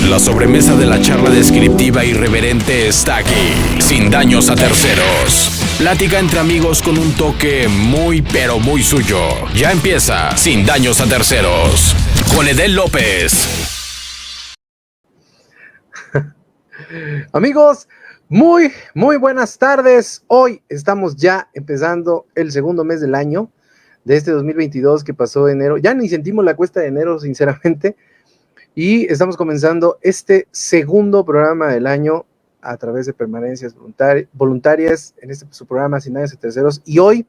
La sobremesa de la charla descriptiva irreverente está aquí, sin daños a terceros. Plática entre amigos con un toque muy pero muy suyo. Ya empieza Sin Daños a Terceros, con Edel López. Amigos, muy buenas tardes. Hoy estamos ya empezando el segundo mes del año de este 2022 que pasó enero. Ya ni sentimos la cuesta de enero, sinceramente. Y estamos comenzando este segundo programa del año a través de permanencias voluntarias en este su programa Sin Daños a Terceros. Y hoy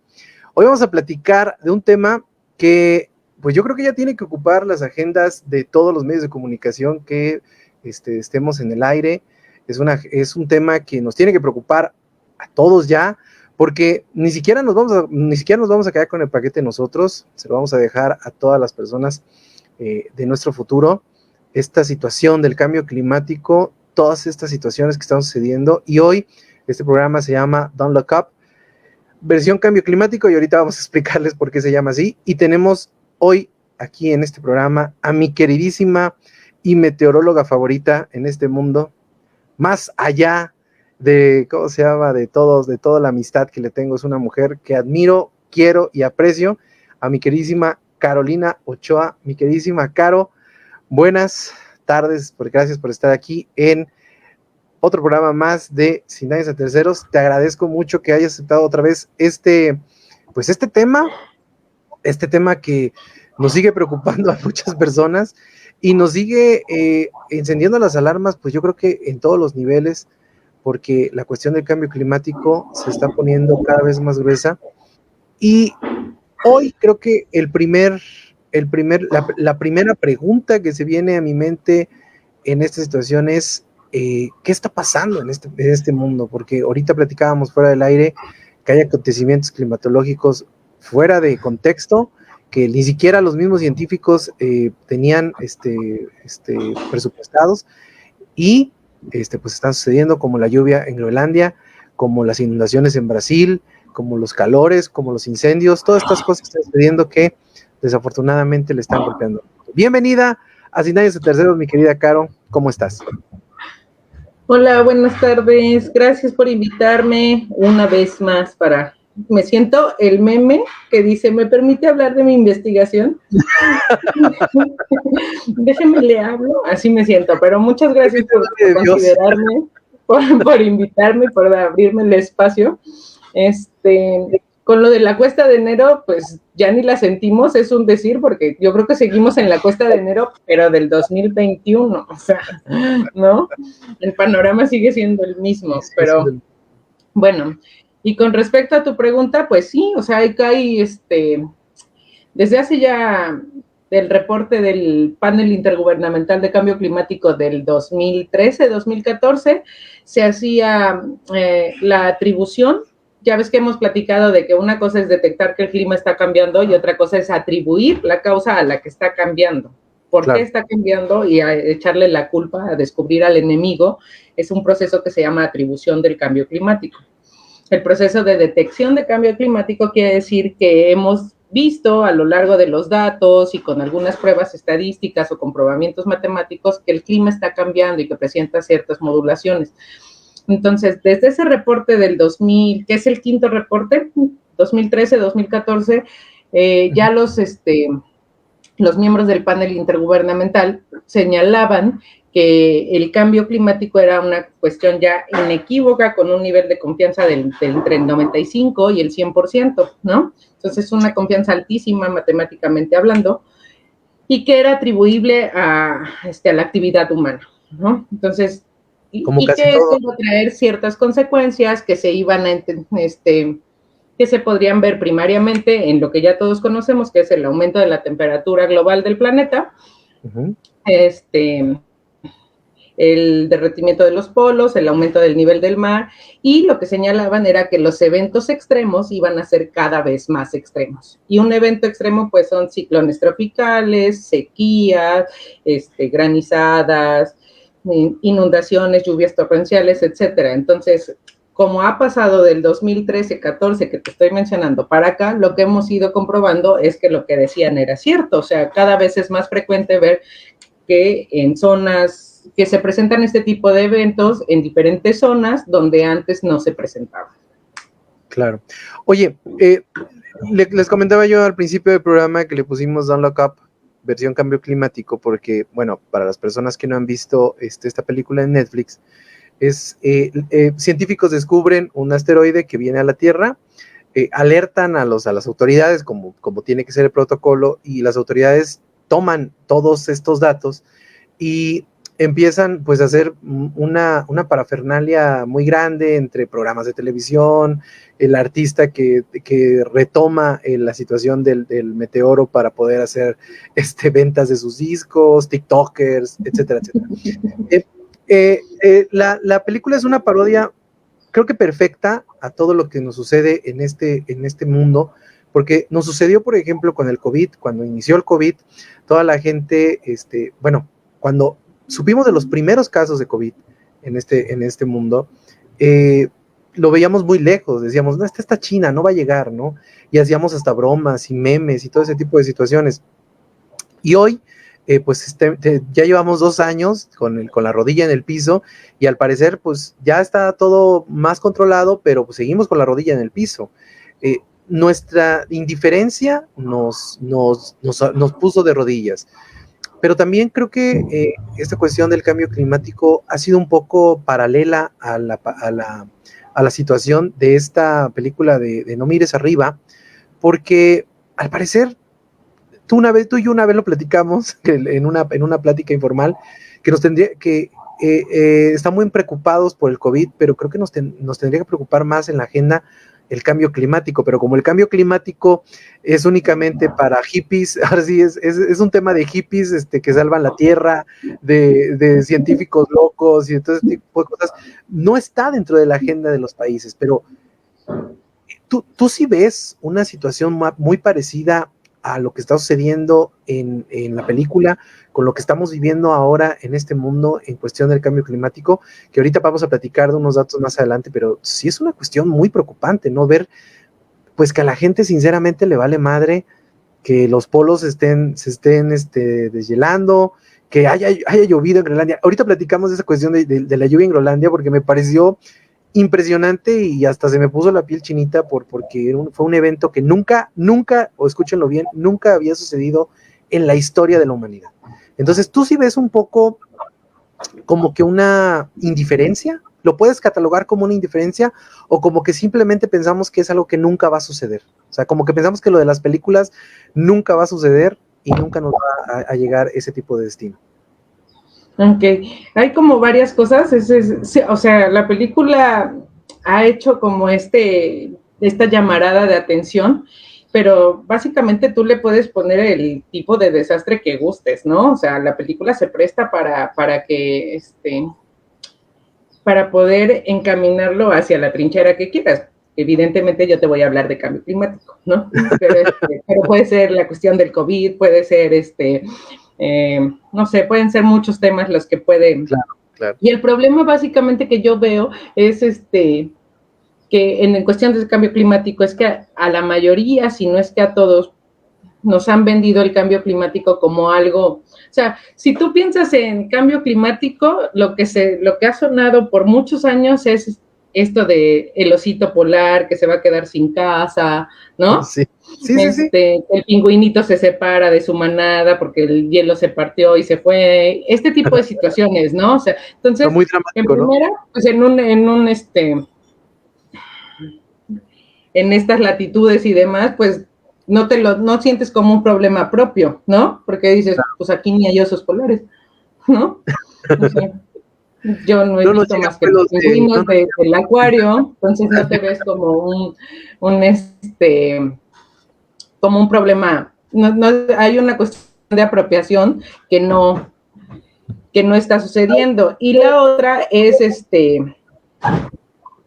vamos a platicar de un tema que pues yo creo que ya tiene que ocupar las agendas de todos los medios de comunicación que estemos en el aire. Es un tema que nos tiene que preocupar a todos ya, porque ni siquiera nos vamos a quedar con el paquete nosotros, se lo vamos a dejar a todas las personas de nuestro futuro. Esta situación del cambio climático, todas estas situaciones que están sucediendo, y hoy este programa se llama Don't Look Up, versión cambio climático, y ahorita vamos a explicarles por qué se llama así. Y tenemos hoy aquí en este programa a mi queridísima y meteoróloga favorita en este mundo, más allá de, ¿cómo se llama?, de toda la amistad que le tengo. Es una mujer que admiro, quiero y aprecio, a mi queridísima Carolina Ochoa. Mi queridísima Caro, buenas tardes, gracias por estar aquí en otro programa más de Sin Daños a Terceros. Te agradezco mucho que hayas aceptado otra vez este tema que nos sigue preocupando a muchas personas y nos sigue encendiendo las alarmas, pues yo creo que en todos los niveles, porque la cuestión del cambio climático se está poniendo cada vez más gruesa. Y hoy creo que la primera pregunta que se viene a mi mente en esta situación es ¿qué está pasando en este mundo? Porque ahorita platicábamos fuera del aire que hay acontecimientos climatológicos fuera de contexto, que ni siquiera los mismos científicos tenían presupuestados, y pues están sucediendo, como la lluvia en Groenlandia, como las inundaciones en Brasil, como los calores, como los incendios, todas estas cosas que están sucediendo que desafortunadamente le están golpeando. Bienvenida a Sin Daños a Terceros, mi querida Caro, ¿cómo estás? Hola, buenas tardes, gracias por invitarme una vez más me siento el meme que dice, ¿me permite hablar de mi investigación? Déjeme le hablo, así me siento, pero muchas gracias por considerarme, por invitarme, por abrirme el espacio. Con lo de la cuesta de enero, pues ya ni la sentimos, es un decir, porque yo creo que seguimos en la cuesta de enero, pero del 2021, o sea, ¿no? El panorama sigue siendo el mismo, pero bueno. Y con respecto a tu pregunta, pues sí, o sea, hay desde hace ya del reporte del Panel Intergubernamental de Cambio Climático del 2013-2014, se hacía la atribución. Ya ves que hemos platicado de que una cosa es detectar que el clima está cambiando y otra cosa es atribuir la causa a la que está cambiando. ¿Por qué está cambiando? Y a echarle la culpa, a descubrir al enemigo, es un proceso que se llama atribución del cambio climático. El proceso de detección de cambio climático quiere decir que hemos visto a lo largo de los datos y con algunas pruebas estadísticas o comprobamientos matemáticos que el clima está cambiando y que presenta ciertas modulaciones. Entonces, desde ese reporte del 2000, que es el quinto reporte, 2013-2014, ya los miembros del panel intergubernamental señalaban que el cambio climático era una cuestión ya inequívoca, con un nivel de confianza entre el 95 y el 100%, ¿no? Entonces, es una confianza altísima matemáticamente hablando, y que era atribuible a la actividad humana, ¿no? Entonces, y que esto iba a traer ciertas consecuencias que se iban a que se podrían ver primariamente en lo que ya todos conocemos, que es el aumento de la temperatura global del planeta, el derretimiento de los polos, el aumento del nivel del mar, y lo que señalaban era que los eventos extremos iban a ser cada vez más extremos. Y un evento extremo, pues, son ciclones tropicales, sequías, granizadas, inundaciones, lluvias torrenciales, etcétera. Entonces, como ha pasado del 2013-14 que te estoy mencionando para acá, lo que hemos ido comprobando es que lo que decían era cierto. O sea, cada vez es más frecuente ver que en zonas que se presentan este tipo de eventos en diferentes zonas donde antes no se presentaban. Claro. Oye, les comentaba yo al principio del programa que le pusimos Don't Look Up, versión cambio climático, porque, bueno, para las personas que no han visto esta película en Netflix, científicos descubren un asteroide que viene a la Tierra, alertan a las autoridades, como tiene que ser el protocolo, y las autoridades toman todos estos datos y empiezan pues a hacer una parafernalia muy grande entre programas de televisión, el artista que retoma la situación del meteoro para poder hacer ventas de sus discos, tiktokers, etcétera, etcétera. La película es una parodia, creo que perfecta, a todo lo que nos sucede en este mundo, porque nos sucedió, por ejemplo, con el COVID. Cuando inició el COVID, toda la gente, cuando supimos de los primeros casos de COVID en este mundo, lo veíamos muy lejos, decíamos, no, está China, no va a llegar, ¿no? Y hacíamos hasta bromas y memes y todo ese tipo de situaciones. Y hoy, ya llevamos 2 años con la rodilla en el piso, y al parecer, pues ya está todo más controlado, pero pues seguimos con la rodilla en el piso. Nuestra indiferencia nos puso de rodillas. Pero también creo que esta cuestión del cambio climático ha sido un poco paralela a la situación de esta película de No mires arriba, porque al parecer tú y yo una vez lo platicamos en una plática informal, que están muy preocupados por el COVID, pero creo que nos tendría que preocupar más en la agenda el cambio climático, pero como el cambio climático es únicamente para hippies, ahora sí es un tema de hippies que salvan la tierra, de científicos locos y todo ese tipo de cosas, no está dentro de la agenda de los países. Pero tú sí ves una situación muy parecida a lo que está sucediendo en la película, con lo que estamos viviendo ahora en este mundo en cuestión del cambio climático, que ahorita vamos a platicar de unos datos más adelante, pero sí es una cuestión muy preocupante, ¿no? Ver, pues, que a la gente sinceramente le vale madre que los polos se estén deshielando, que haya llovido en Groenlandia. Ahorita platicamos de esa cuestión de la lluvia en Groenlandia, porque me pareció impresionante y hasta se me puso la piel chinita porque fue un evento que nunca, o escúchenlo bien, nunca había sucedido en la historia de la humanidad. Entonces, tú sí ves un poco como que una indiferencia, ¿lo puedes catalogar como una indiferencia o como que simplemente pensamos que es algo que nunca va a suceder? O sea, como que pensamos que lo de las películas nunca va a suceder y nunca nos va a llegar ese tipo de destino. Ok, hay como varias cosas, o sea, la película ha hecho como esta llamarada de atención, pero básicamente tú le puedes poner el tipo de desastre que gustes, ¿no? O sea, la película se presta para poder encaminarlo hacia la trinchera que quieras. Evidentemente yo te voy a hablar de cambio climático, ¿no? Pero puede ser la cuestión del COVID, puede ser no sé, pueden ser muchos temas los que pueden. Claro. Y el problema básicamente que yo veo es que en cuestión del cambio climático es que a la mayoría, si no es que a todos, nos han vendido el cambio climático como algo, o sea, si tú piensas en cambio climático, lo que ha sonado por muchos años es esto de el osito polar que se va a quedar sin casa, ¿no? Sí. El pingüinito se separa de su manada porque el hielo se partió y se fue, este tipo de situaciones, ¿no? O sea, entonces, muy dramático, en primera, ¿no? Pues en estas latitudes y demás, pues no sientes como un problema propio, ¿no? Porque dices, claro, pues aquí ni hay osos polares, ¿no? O sea, yo no he visto más que los pingüinos del acuario, entonces no te ves como como un problema, no hay una cuestión de apropiación que no está sucediendo. Y la otra es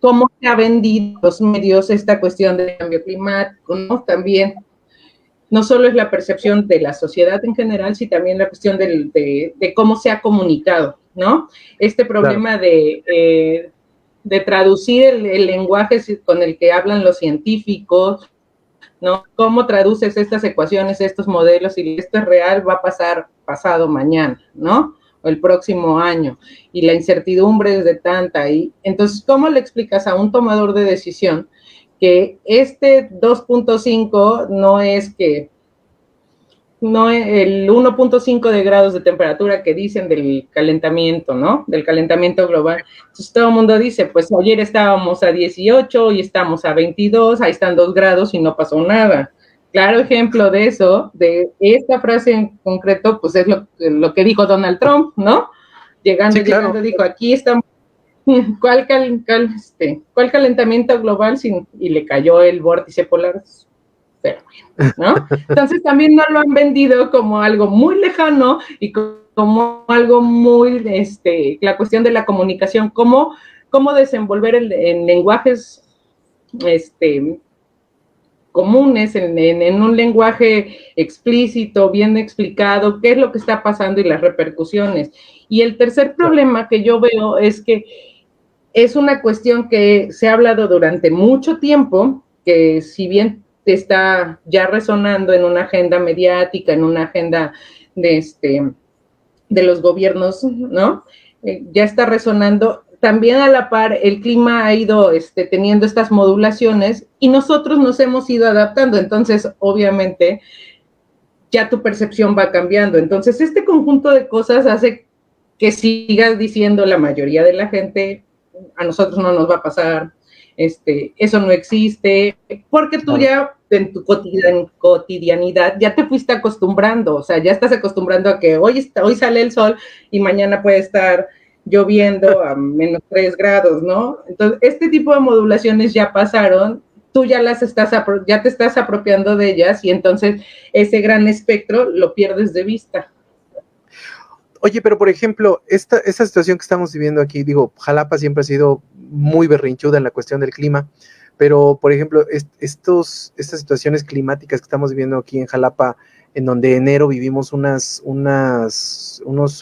cómo se ha vendido los medios esta cuestión del cambio climático, ¿no? También, no solo es la percepción de la sociedad en general, sino también la cuestión de cómo se ha comunicado, ¿no? Este problema claro, de traducir el lenguaje con el que hablan los científicos, ¿no? ¿Cómo traduces estas ecuaciones, estos modelos? Y esto es real, va a pasar pasado mañana, ¿no? o el próximo año, y la incertidumbre es de tanta, y entonces, ¿cómo le explicas a un tomador de decisión que este 2.5 no es que no el 1.5 de grados de temperatura que dicen del calentamiento, ¿no? Del calentamiento global. Entonces todo el mundo dice, pues ayer estábamos a 18, hoy estamos a 22, ahí están 2 grados y no pasó nada. Claro ejemplo de eso, de esta frase en concreto, pues es lo que dijo Donald Trump, ¿no? Sí, claro. Dijo, aquí estamos, ¿cuál calentamiento global? Y le cayó el vórtice polar, pero bueno, ¿no? Entonces también no lo han vendido como algo muy lejano y como algo muy, la cuestión de la comunicación, cómo desenvolver en lenguajes, comunes, en un lenguaje explícito, bien explicado, qué es lo que está pasando y las repercusiones. Y el tercer problema que yo veo es que es una cuestión que se ha hablado durante mucho tiempo, que si bien está ya resonando en una agenda mediática, en una agenda de los gobiernos, ¿no? Ya está resonando. También a la par, el clima ha ido teniendo estas modulaciones y nosotros nos hemos ido adaptando. Entonces, obviamente, ya tu percepción va cambiando. Entonces, este conjunto de cosas hace que sigas diciendo la mayoría de la gente, a nosotros no nos va a pasar, eso no existe, porque tú ya en tu cotidianidad ya te fuiste acostumbrando, o sea, ya estás acostumbrando a que hoy sale el sol y mañana puede estar lloviendo a menos 3 grados, ¿no? Entonces, este tipo de modulaciones ya pasaron, tú ya ya te estás apropiando de ellas y entonces ese gran espectro lo pierdes de vista. Oye, pero por ejemplo, esta situación que estamos viviendo aquí, digo, Jalapa siempre ha sido muy berrinchuda en la cuestión del clima, pero por ejemplo, estas situaciones climáticas que estamos viviendo aquí en Jalapa, en donde enero vivimos unos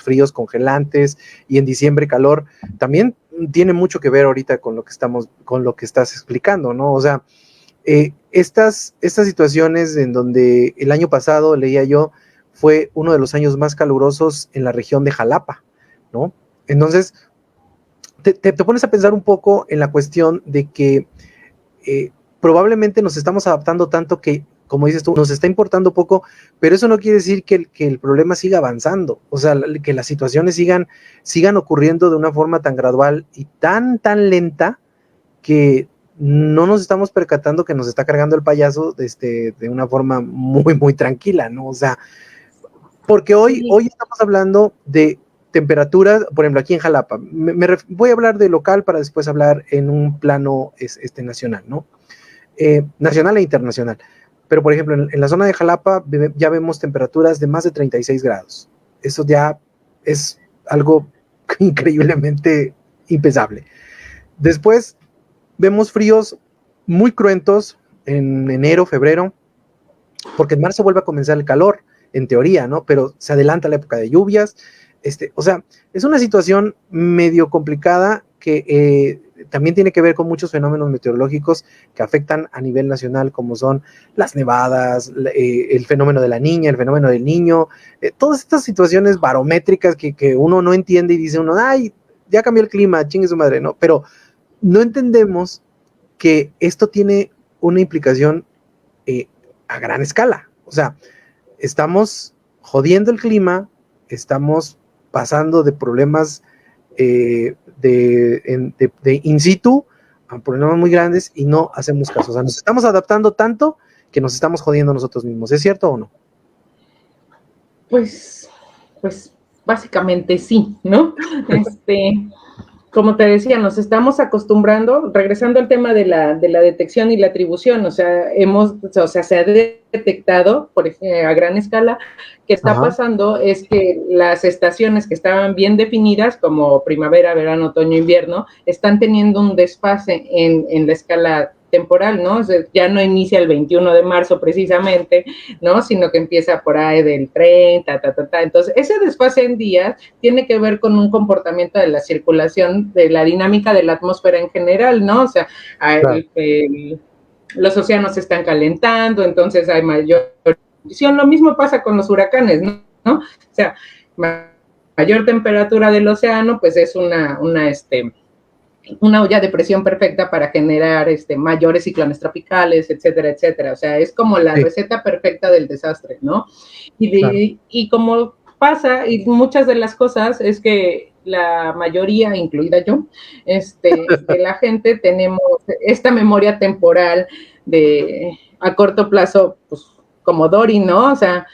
fríos congelantes y en diciembre calor, también tiene mucho que ver ahorita con lo que estás explicando, ¿no? O sea, estas situaciones en donde el año pasado, leía yo, fue uno de los años más calurosos en la región de Jalapa, ¿no? Entonces, te pones a pensar un poco en la cuestión de que probablemente nos estamos adaptando tanto que, como dices tú, nos está importando poco, pero eso no quiere decir que el problema siga avanzando, o sea, que las situaciones sigan ocurriendo de una forma tan gradual y tan lenta que no nos estamos percatando que nos está cargando el payaso de una forma muy, muy tranquila, ¿no? O sea, porque hoy estamos hablando de temperaturas, por ejemplo, aquí en Jalapa. Voy a hablar de local para después hablar en un plano nacional, ¿no? Nacional e internacional. Pero, por ejemplo, en la zona de Jalapa ya vemos temperaturas de más de 36 grados. Eso ya es algo increíblemente impensable. Después vemos fríos muy cruentos en enero, febrero, porque en marzo vuelve a comenzar el calor, en teoría, ¿no? Pero se adelanta la época de lluvias. O sea, es una situación medio complicada que también tiene que ver con muchos fenómenos meteorológicos que afectan a nivel nacional, como son las nevadas, el fenómeno de la niña, el fenómeno del niño, todas estas situaciones barométricas que uno no entiende y dice uno, ay, ya cambió el clima, chingue su madre, ¿no? Pero no entendemos que esto tiene una implicación a gran escala. O sea, estamos jodiendo el clima, estamos pasando de problemas de in situ a problemas muy grandes y no hacemos caso. O sea, nos estamos adaptando tanto que nos estamos jodiendo nosotros mismos. ¿Es cierto o no? Pues básicamente sí, ¿no? Como te decía, nos estamos acostumbrando, regresando al tema de la detección y la atribución, o sea, se ha detectado por ejemplo, a gran escala que está pasando es que las estaciones que estaban bien definidas, como primavera, verano, otoño, invierno, están teniendo un desfase en la escala temporal, ¿no? O sea, ya no inicia el 21 de marzo precisamente, ¿no? Sino que empieza por ahí del 30, Entonces, ese desfase en días tiene que ver con un comportamiento de la circulación, de la dinámica de la atmósfera en general, ¿no? O sea, claro. Los océanos se están calentando, entonces hay mayor... Lo mismo pasa con los huracanes, ¿no? O sea, mayor temperatura del océano, pues es una olla de presión perfecta para generar mayores ciclones tropicales, etcétera, etcétera. O sea, es como la receta perfecta del desastre, ¿no? Y como pasa, y muchas de las cosas es que la mayoría, incluida yo, de la gente tenemos esta memoria temporal a corto plazo, pues como Dory, ¿no? O sea,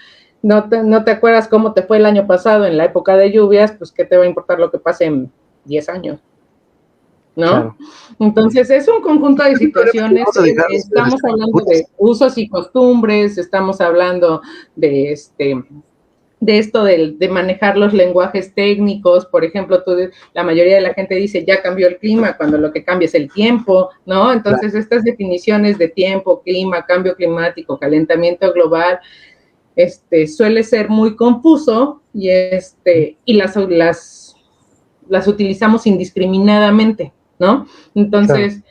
no te acuerdas cómo te fue el año pasado en la época de lluvias, pues qué te va a importar lo que pase en 10 años. ¿No? Claro. Entonces es un conjunto de situaciones, estamos hablando de usos y costumbres, estamos hablando de esto de manejar los lenguajes técnicos. Por ejemplo, la mayoría de la gente dice ya cambió el clima, cuando lo que cambia es el tiempo, ¿no? Entonces claro, estas definiciones de tiempo, clima, cambio climático, calentamiento global, suele ser muy confuso y las utilizamos indiscriminadamente, ¿no? Entonces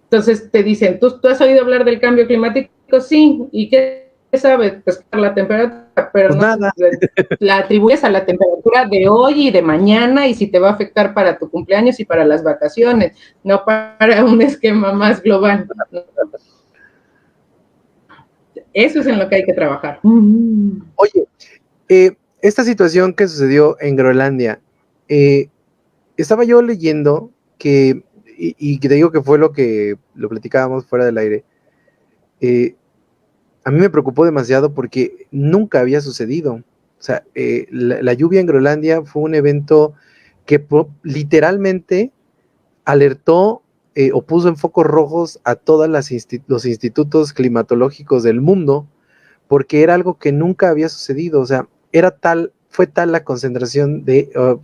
te dicen, ¿tú has oído hablar del cambio climático? Sí. ¿Y qué sabes? Pues la temperatura, pero pues no, la atribuyes a la temperatura de hoy y de mañana y si te va a afectar para tu cumpleaños y para las vacaciones, no para un esquema más global. Eso es en lo que hay que trabajar. Oye, esta situación que sucedió en Groenlandia, estaba yo leyendo que, y te digo que fue lo platicábamos fuera del aire, a mí me preocupó demasiado porque nunca había sucedido. O sea, la lluvia en Groenlandia fue un evento que literalmente alertó o puso en focos rojos a todos los institutos climatológicos del mundo, porque era algo que nunca había sucedido. O sea, fue tal la concentración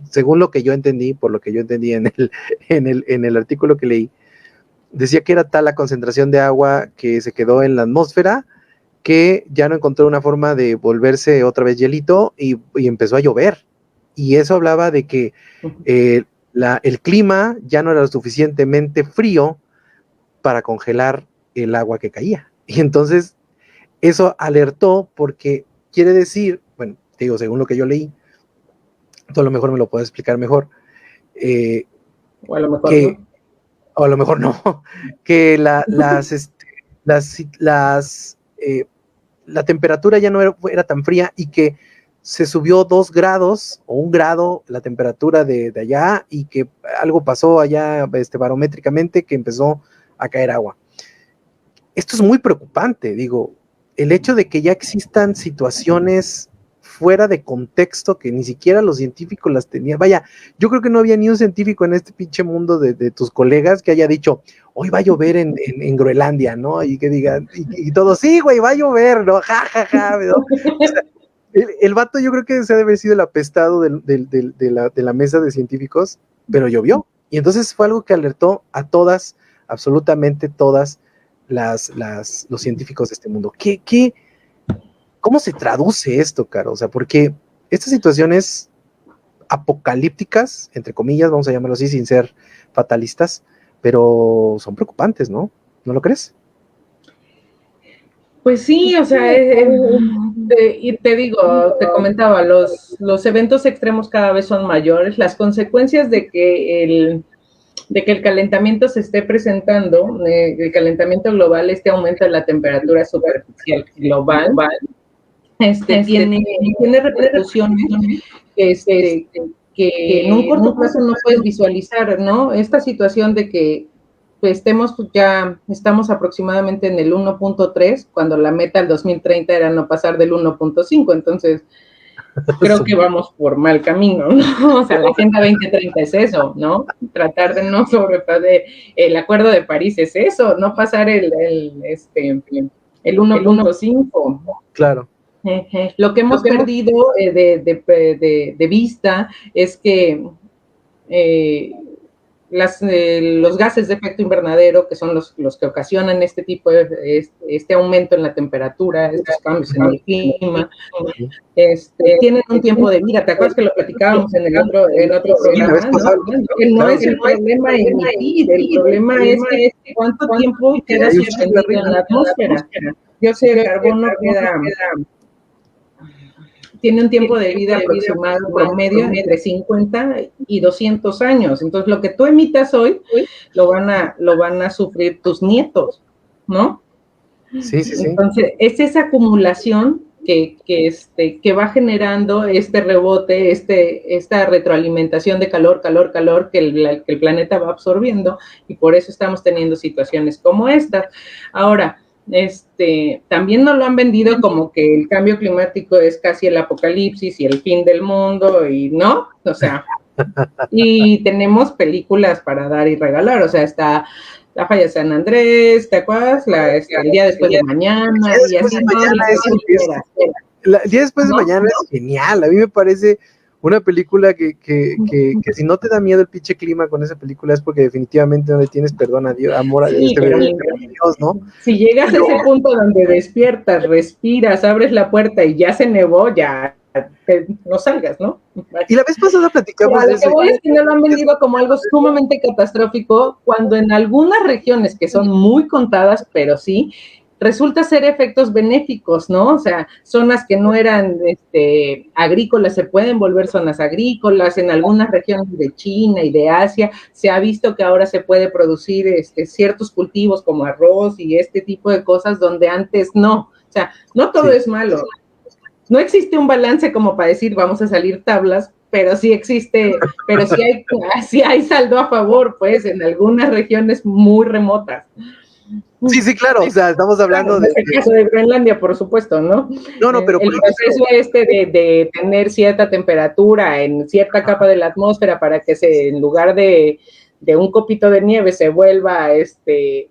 según lo que yo entendí, por lo que yo entendí en el artículo que leí, decía que era tal la concentración de agua que se quedó en la atmósfera que ya no encontró una forma de volverse otra vez hielito y empezó a llover. Y eso hablaba de que el clima ya no era lo suficientemente frío para congelar el agua que caía. Y entonces eso alertó porque quiere decir, bueno, te digo, según lo que yo leí, tú a lo mejor me lo puedes explicar mejor, o a lo mejor no. O a lo mejor no, que la temperatura ya no era tan fría y que se subió 2 grados o 1 grado la temperatura de allá y que algo pasó allá barométricamente que empezó a caer agua. Esto es muy preocupante, digo, el hecho de que ya existan situaciones fuera de contexto que ni siquiera los científicos las tenían. Vaya, yo creo que no había ni un científico en este pinche mundo de tus colegas que haya dicho, hoy va a llover en Groenlandia, ¿no? Y que digan, y todos, sí, güey, va a llover, ¿no? Ja, ja, ja, ¿no? O sea, el vato yo creo que se debe haber sido el apestado de la mesa de científicos, pero llovió. Y entonces fue algo que alertó a todas, absolutamente todas los científicos de este mundo. ¿Cómo se traduce esto, Caro? O sea, porque estas situaciones apocalípticas, entre comillas, vamos a llamarlo así, sin ser fatalistas, pero son preocupantes, ¿no? ¿No lo crees? Pues sí, o sea, y te digo, te comentaba, los eventos extremos cada vez son mayores, las consecuencias de que el calentamiento se esté presentando, el calentamiento global, este aumento de la temperatura superficial global, tiene repercusiones que en un corto plazo no puedes visualizar, ¿no? Esta situación de que pues estamos aproximadamente en el 1.3, cuando la meta al 2030 era no pasar del 1.5, entonces creo que vamos por mal camino, ¿no? O sea, la Agenda 2030 es eso, ¿no? Tratar de no sobrepasar, el Acuerdo de París es eso, no pasar el 1.5. Claro. Lo que hemos perdido de vista es que los gases de efecto invernadero, que son los que ocasionan este tipo de este aumento en la temperatura, estos cambios en el clima, tienen un tiempo de vida. ¿Te acuerdas que lo platicábamos en otro programa? Que no es el problema emitir, el problema es cuánto tiempo queda suspendido en la atmósfera. Yo sé, el carbono tiene un tiempo de vida aproximado promedio entre 50 y 200 años. Entonces, lo que tú emitas hoy lo van a sufrir tus nietos, ¿no? Sí. Entonces, es esa acumulación que va generando este rebote, esta retroalimentación de calor que el planeta va absorbiendo, y por eso estamos teniendo situaciones como esta. Ahora, también nos lo han vendido como que el cambio climático es casi el apocalipsis y el fin del mundo, y no, o sea, y tenemos películas para dar y regalar, o sea, está La Falla de San Andrés, ¿te acuerdas? El día después de mañana, y así el día después de mañana es genial. A mí me parece una película que si no te da miedo el pinche clima con esa película es porque definitivamente no le tienes perdón a Dios, amor a Dios, Dios, ¿no? Si llegas a ese punto donde despiertas, respiras, abres la puerta y ya se nevó, ya no salgas, ¿no? Y la vez pasada platicamos de eso. Lo que voy es que no lo han vendido como algo sumamente catastrófico, cuando en algunas regiones que son muy contadas, pero sí, resulta ser efectos benéficos, ¿no? O sea, zonas que no eran agrícolas se pueden volver zonas agrícolas. En algunas regiones de China y de Asia se ha visto que ahora se puede producir ciertos cultivos como arroz y este tipo de cosas donde antes no. O sea, no todo es malo. No existe un balance como para decir vamos a salir tablas, pero sí existe, pero sí hay saldo a favor, pues, en algunas regiones muy remotas. Sí, claro, o sea, estamos hablando de el caso de Groenlandia, por supuesto, ¿no? No, pero el proceso de tener cierta temperatura en cierta capa de la atmósfera para que en lugar de un copito de nieve se vuelva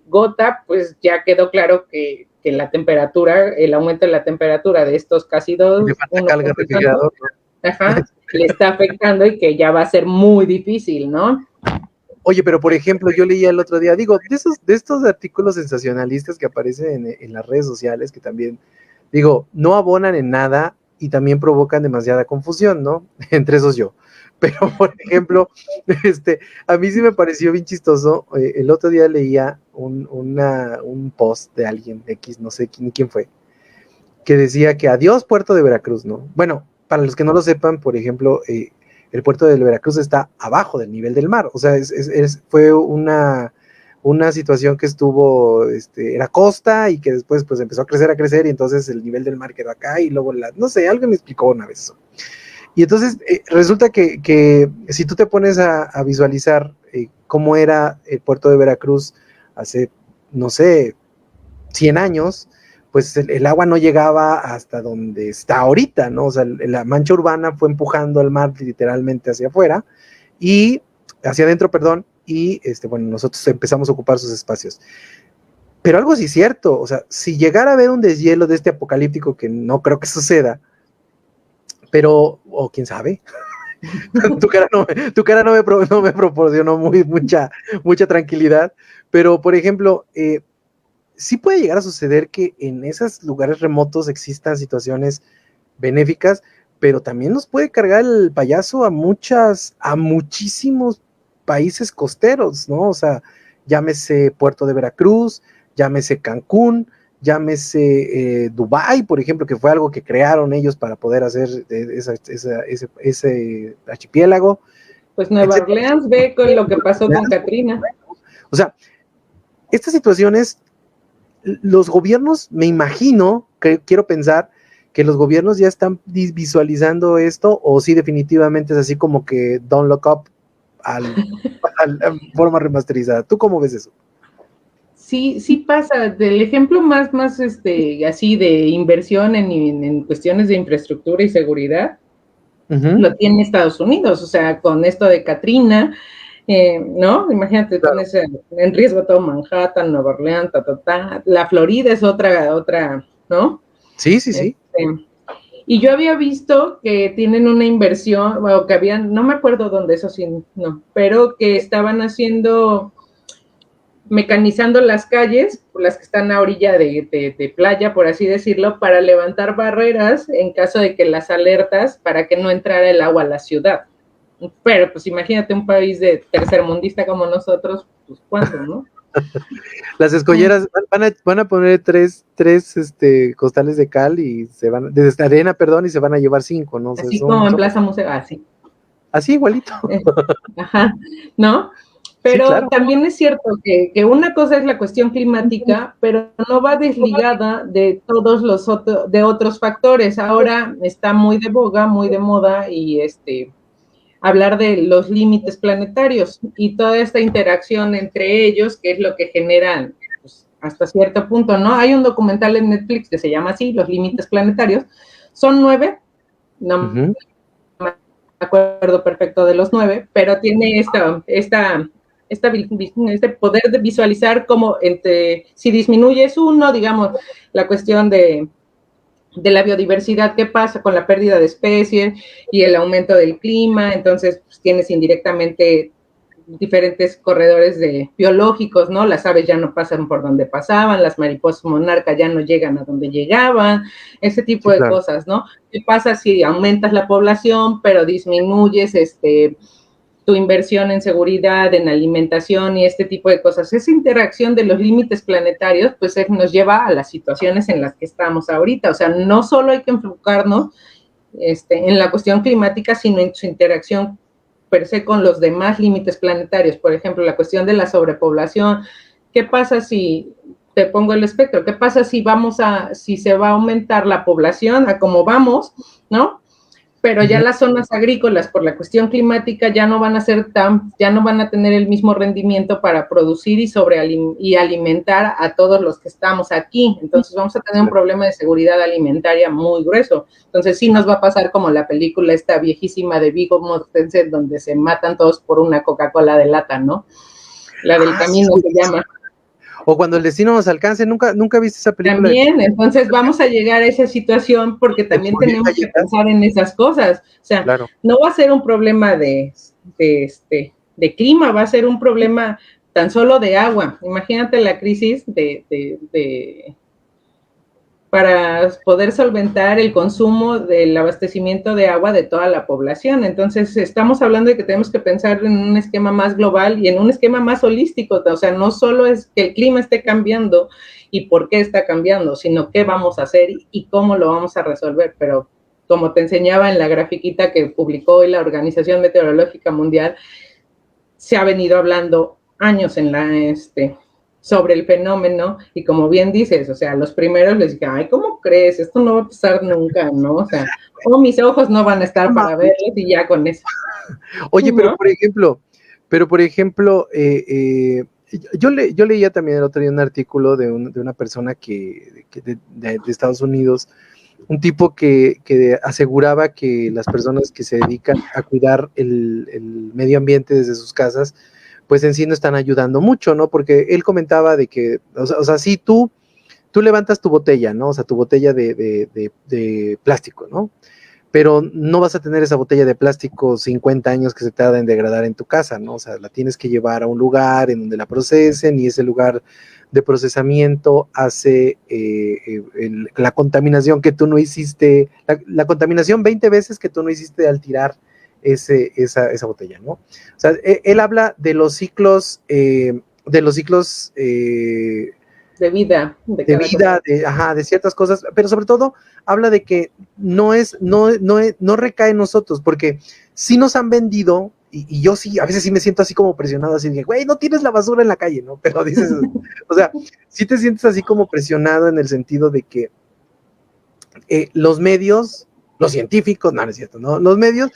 gota, pues ya quedó claro que la temperatura, el aumento de la temperatura de estos casi dos, le está afectando y que ya va a ser muy difícil, ¿no? Oye, pero por ejemplo, yo leía el otro día, digo, de estos artículos sensacionalistas que aparecen en las redes sociales, que también, digo, no abonan en nada y también provocan demasiada confusión, ¿no? Entre esos yo. Pero, por ejemplo, a mí sí me pareció bien chistoso. El otro día leía un post de alguien, X, no sé quién fue, que decía que adiós Puerto de Veracruz, ¿no? Bueno, para los que no lo sepan, por ejemplo, el puerto de Veracruz está abajo del nivel del mar, o sea, fue una situación que estuvo, era costa y que después pues empezó a crecer y entonces el nivel del mar quedó acá y luego no sé, alguien me explicó una vez eso. Y entonces resulta que si tú te pones a visualizar cómo era el puerto de Veracruz hace, no sé, 100 años, pues el agua no llegaba hasta donde está ahorita, ¿no? O sea, la mancha urbana fue empujando al mar literalmente hacia afuera y hacia adentro, perdón, y bueno, nosotros empezamos a ocupar sus espacios. Pero algo sí es cierto, o sea, si llegara a haber un deshielo de apocalíptico, que no creo que suceda, pero, o quién sabe, tu cara no me proporcionó mucha tranquilidad, pero por ejemplo, sí puede llegar a suceder que en esos lugares remotos existan situaciones benéficas, pero también nos puede cargar el payaso a muchísimos países costeros, ¿no? O sea, llámese Puerto de Veracruz, llámese Cancún, llámese Dubái, por ejemplo, que fue algo que crearon ellos para poder hacer ese archipiélago. Pues Nueva Orleans, ve con lo que pasó con Katrina. O sea, estas situaciones, los gobiernos, me imagino, quiero pensar que los gobiernos ya están visualizando esto, o sí definitivamente es así como que Don't Look Up a forma remasterizada. ¿Tú cómo ves eso? Sí pasa. Del ejemplo más así de inversión en cuestiones de infraestructura y seguridad, lo tiene Estados Unidos, o sea, con esto de Katrina, ¿no? Imagínate, claro. Pones en riesgo todo Manhattan, Nueva Orleans, la Florida es otra, ¿no? Sí. Y yo había visto que tienen una inversión, o que habían, no me acuerdo dónde, eso sí, no, pero que estaban mecanizando las calles, las que están a orilla de playa, por así decirlo, para levantar barreras en caso de que las alertas, para que no entrara el agua a la ciudad. Pero pues imagínate un país de tercermundista como nosotros, pues ¿cuándo, no? Las escolleras van a poner tres costales de cal y de arena, perdón, y se van a llevar 5, ¿no? O sea, Así como en Plaza Museo, así. Así igualito. Ajá, ¿no? Sí, Pero claro. también es cierto que una cosa es la cuestión climática, pero no va desligada de todos los de otros factores. Ahora está muy de boga, muy de moda y hablar de los límites planetarios y toda esta interacción entre ellos, que es lo que generan pues, hasta cierto punto, ¿no? Hay un documental en Netflix que se llama así, Los Límites Planetarios. Son 9, no me acuerdo perfecto de los 9, pero tiene este poder de visualizar cómo si disminuyes uno, digamos, la cuestión de la biodiversidad, qué pasa con la pérdida de especies y el aumento del clima, entonces pues, tienes indirectamente diferentes corredores biológicos, ¿no? Las aves ya no pasan por donde pasaban, las mariposas monarcas ya no llegan a donde llegaban, ese tipo de cosas, ¿no? ¿Qué pasa si aumentas la población, pero disminuyes tu inversión en seguridad, en alimentación y este tipo de cosas? Esa interacción de los límites planetarios, pues nos lleva a las situaciones en las que estamos ahorita. O sea, no solo hay que enfocarnos en la cuestión climática, sino en su interacción per se con los demás límites planetarios. Por ejemplo, la cuestión de la sobrepoblación. ¿Qué pasa si, te pongo el espectro, qué pasa si si se va a aumentar la población a como vamos, ¿no? Pero ya las zonas agrícolas por la cuestión climática ya no van a tener el mismo rendimiento para producir y alimentar a todos los que estamos aquí. Entonces vamos a tener un problema de seguridad alimentaria muy grueso. Entonces sí nos va a pasar como la película esta viejísima de Viggo Mortensen, donde se matan todos por una Coca-Cola de lata, ¿no? La del camino se llama. O cuando el destino nos alcance, ¿nunca viste esa película? También, entonces vamos a llegar a esa situación porque también tenemos que pensar en esas cosas. O sea, claro, no va a ser un problema de clima, va a ser un problema tan solo de agua. Imagínate la crisis para poder solventar el consumo del abastecimiento de agua de toda la población. Entonces, estamos hablando de que tenemos que pensar en un esquema más global y en un esquema más holístico. O sea, no solo es que el clima esté cambiando y por qué está cambiando, sino qué vamos a hacer y cómo lo vamos a resolver. Pero como te enseñaba en la grafiquita que publicó hoy la Organización Meteorológica Mundial, se ha venido hablando años en sobre el fenómeno, y como bien dices, o sea, los primeros les dije, ay, ¿cómo crees? Esto no va a pasar nunca, ¿no? O sea, mis ojos no van a estar para verlos y ya con eso. Oye, ¿no? pero por ejemplo, yo leía también el otro día un artículo de una persona de Estados Unidos, un tipo que aseguraba que las personas que se dedican a cuidar el medio ambiente desde sus casas, pues en sí no están ayudando mucho, ¿no? Porque él comentaba de que, o sea, sí, tú levantas tu botella, ¿no? O sea, tu botella de plástico, ¿no? Pero no vas a tener esa botella de plástico 50 años que se tarda en degradar en tu casa, ¿no? O sea, la tienes que llevar a un lugar en donde la procesen y ese lugar de procesamiento hace la contaminación que tú no hiciste, la contaminación 20 veces que tú no hiciste al tirar esa botella, ¿no? O sea, él habla de los ciclos, de vida, de ciertas cosas, pero sobre todo habla de que no recae en nosotros, porque sí nos han vendido, y yo sí, a veces sí me siento así como presionado, así de, güey, no tienes la basura en la calle, ¿no? Pero dices, o sea, sí te sientes así como presionado en el sentido de que los medios, los científicos, no es cierto, ¿no? Los medios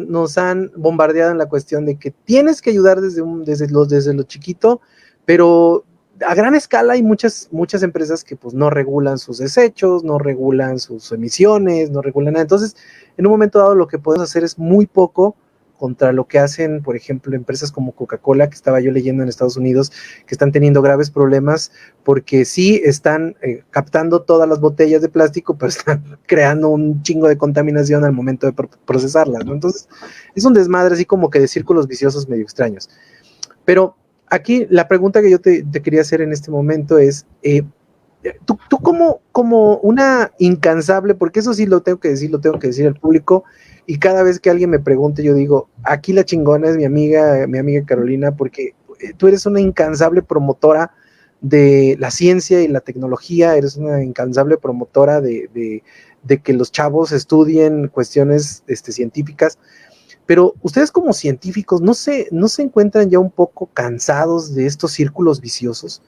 nos han bombardeado en la cuestión de que tienes que ayudar desde lo chiquito, pero a gran escala hay muchas empresas que pues no regulan sus desechos, no regulan sus emisiones, no regulan nada. Entonces, en un momento dado lo que podemos hacer es muy poco contra lo que hacen, por ejemplo, empresas como Coca-Cola, que estaba yo leyendo en Estados Unidos, que están teniendo graves problemas porque sí están captando todas las botellas de plástico, pero están creando un chingo de contaminación al momento de procesarlas, ¿no? Entonces, es un desmadre así como que de círculos viciosos medio extraños. Pero aquí la pregunta que yo te quería hacer en este momento es, tú como una incansable, porque eso sí lo tengo que decir al público, y cada vez que alguien me pregunte, yo digo, aquí la chingona es mi amiga Carolina, porque tú eres una incansable promotora de la ciencia y la tecnología, eres una incansable promotora de que los chavos estudien cuestiones científicas, pero ustedes como científicos, ¿no se encuentran ya un poco cansados de estos círculos viciosos?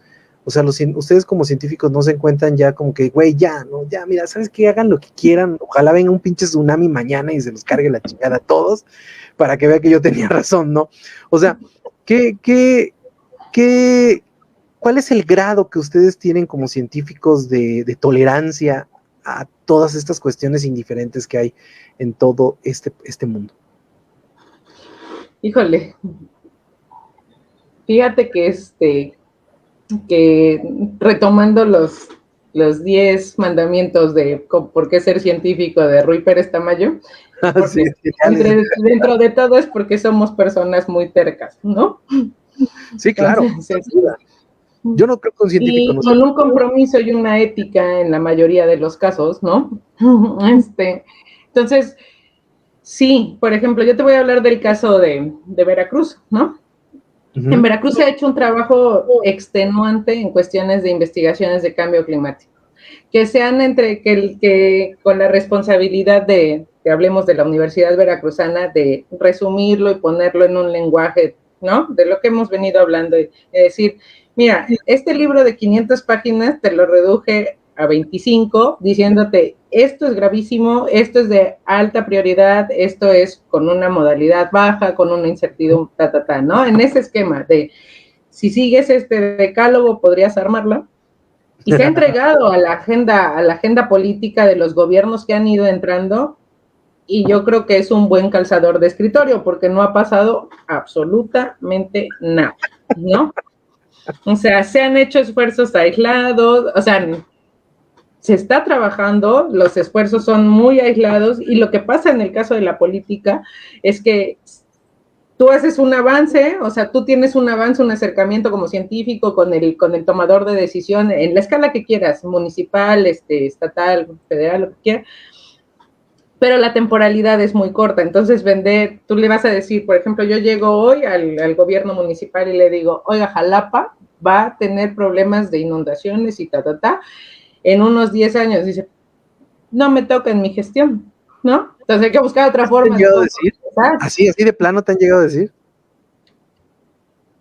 O sea, ustedes como científicos no se encuentran ya como que, güey, ya, ¿no? Ya, mira, ¿sabes qué? Hagan lo que quieran, ojalá venga un pinche tsunami mañana y se los cargue la chingada a todos, para que vean que yo tenía razón, ¿no? O sea, ¿cuál es el grado que ustedes tienen como científicos de tolerancia a todas estas cuestiones indiferentes que hay en todo este mundo? Híjole, fíjate que retomando los 10 mandamientos de por qué ser científico de Rui Pérez Tamayo, Sí, dentro de todo es porque somos personas muy tercas, ¿no? Sí, claro. Entonces, yo no creo que un científico y con un compromiso y una ética en la mayoría de los casos, ¿no? Entonces, sí, por ejemplo, yo te voy a hablar del caso de Veracruz, ¿no? Uh-huh. En Veracruz se ha hecho un trabajo extenuante en cuestiones de investigaciones de cambio climático, que sean que con la responsabilidad de, que hablemos de la Universidad Veracruzana, de resumirlo y ponerlo en un lenguaje, ¿no? De lo que hemos venido hablando, y decir, mira, este libro de 500 páginas te lo reduje a 25, diciéndote, esto es gravísimo, esto es de alta prioridad, esto es con una modalidad baja, con una incertidumbre, ¿no? En ese esquema de, si sigues este decálogo, podrías armarla. Y se ha entregado a la agenda política de los gobiernos que han ido entrando, y yo creo que es un buen calzador de escritorio, porque no ha pasado absolutamente nada, ¿no? O sea, se han hecho esfuerzos aislados, o sea, se está trabajando, los esfuerzos son muy aislados, y lo que pasa en el caso de la política es que tú haces un avance, o sea, tú tienes un avance, un acercamiento como científico con el tomador de decisión en la escala que quieras, municipal, estatal, federal, lo que quieras, pero la temporalidad es muy corta. Entonces tú le vas a decir, por ejemplo, yo llego hoy al gobierno municipal y le digo, oiga, Jalapa va a tener problemas de inundaciones y en unos 10 años. Dice, no me toca en mi gestión, ¿no? Entonces hay que buscar otra forma. ¿Te han llegado a decir? ¿Así de plano te han llegado a decir?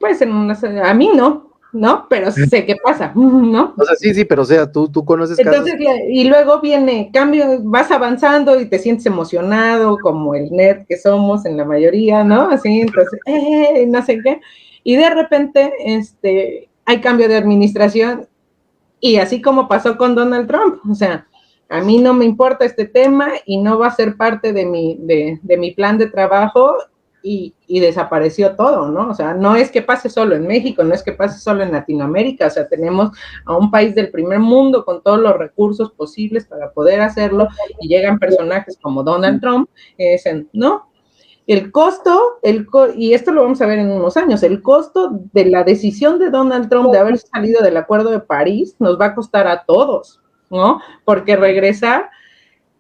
Pues a mí no, pero sé qué pasa, ¿no? O sea, sí, pero o sea, tú conoces entonces, casos. Y luego viene cambio, vas avanzando y te sientes emocionado, como el nerd que somos en la mayoría, ¿no? Así, entonces, no sé qué. Y de repente, hay cambio de administración, y así como pasó con Donald Trump, o sea, a mí no me importa este tema y no va a ser parte de mi plan de trabajo, y desapareció todo, ¿no? O sea, no es que pase solo en México, no es que pase solo en Latinoamérica, o sea, tenemos a un país del primer mundo con todos los recursos posibles para poder hacerlo, y llegan personajes como Donald Trump y dicen, no, el costo, y esto lo vamos a ver en unos años, el costo de la decisión de Donald Trump de haber salido del Acuerdo de París nos va a costar a todos, ¿no? Porque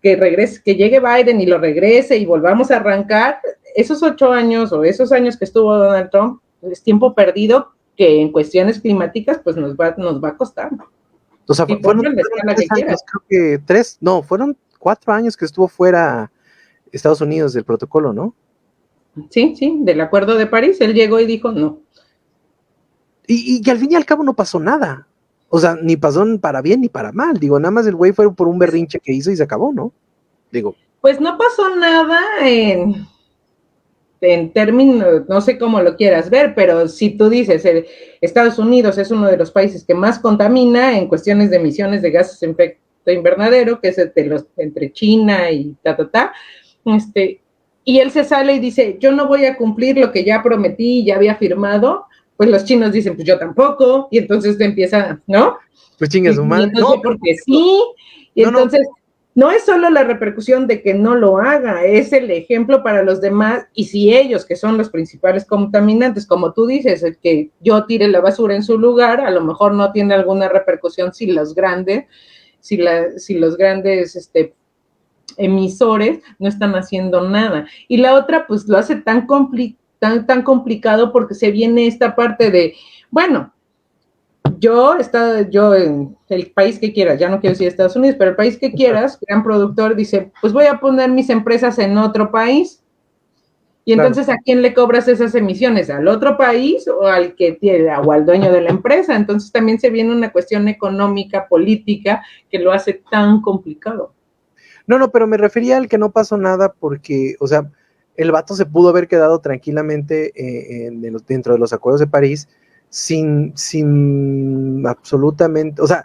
que llegue Biden y lo regrese y volvamos a arrancar, esos 8 años o esos años que estuvo Donald Trump es tiempo perdido que en cuestiones climáticas pues nos va a costar. O sea, fueron 3 años, creo que 3, no, fueron 4 años que estuvo fuera Estados Unidos del protocolo, ¿no? Sí, del Acuerdo de París, él llegó y dijo no. Y al fin y al cabo no pasó nada. O sea, ni pasó para bien ni para mal. Digo, nada más el güey fue por un berrinche que hizo y se acabó, ¿no? Digo. Pues no pasó nada en términos, no sé cómo lo quieras ver, pero si tú dices, Estados Unidos es uno de los países que más contamina en cuestiones de emisiones de gases de efecto invernadero, que es entre China y y él se sale y dice, yo no voy a cumplir lo que ya prometí, ya había firmado, pues los chinos dicen, pues yo tampoco, y entonces te empieza, ¿no? Pues chinga su madre. No, porque sí, y entonces no es solo la repercusión de que no lo haga, es el ejemplo para los demás, y si ellos, que son los principales contaminantes, como tú dices, el que yo tire la basura en su lugar, a lo mejor no tiene alguna repercusión si los grandes emisores no están haciendo nada. Y la otra, pues lo hace tan tan complicado porque se viene esta parte de, bueno, yo en el país que quieras, ya no quiero decir Estados Unidos, pero el país que quieras, gran productor dice, pues voy a poner mis empresas en otro país. Y entonces, ¿a quién le cobras esas emisiones? ¿Al otro país o al que tiene, o al dueño de la empresa? Entonces también se viene una cuestión económica, política, que lo hace tan complicado. No, pero me refería al que no pasó nada porque, o sea, el vato se pudo haber quedado tranquilamente dentro de los acuerdos de París sin absolutamente, o sea,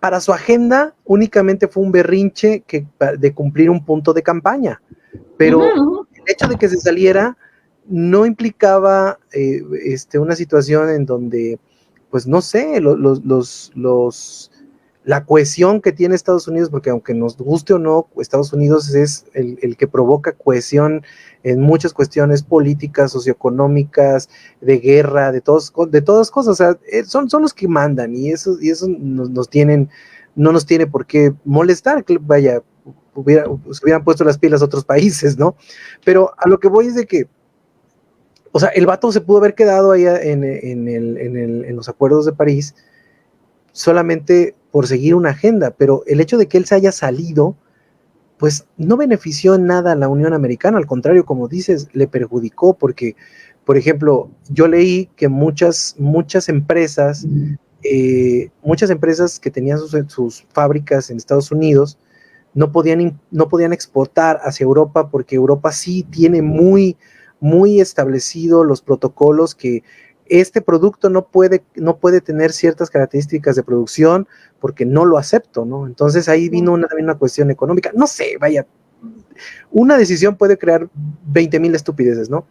para su agenda únicamente fue un berrinche de cumplir un punto de campaña, pero el hecho de que se saliera no implicaba una situación en donde, pues no sé, la cohesión que tiene Estados Unidos, porque aunque nos guste o no, Estados Unidos es el que provoca cohesión en muchas cuestiones políticas, socioeconómicas, de guerra, de todas cosas, o sea, son los que mandan y eso no nos tiene por qué molestar, que vaya, se hubieran puesto las pilas a otros países, ¿no? Pero a lo que voy es de que, o sea, el vato se pudo haber quedado ahí en los acuerdos de París solamente por seguir una agenda, pero el hecho de que él se haya salido, pues no benefició en nada a la Unión Americana, al contrario, como dices, le perjudicó, porque, por ejemplo, yo leí que muchas empresas que tenían sus fábricas en Estados Unidos, no podían exportar hacia Europa, porque Europa sí tiene muy, muy establecido los protocolos que este producto no puede tener ciertas características de producción porque no lo acepto, ¿no? Entonces ahí vino una cuestión económica. No sé, vaya, una decisión puede crear 20,000 estupideces, ¿no?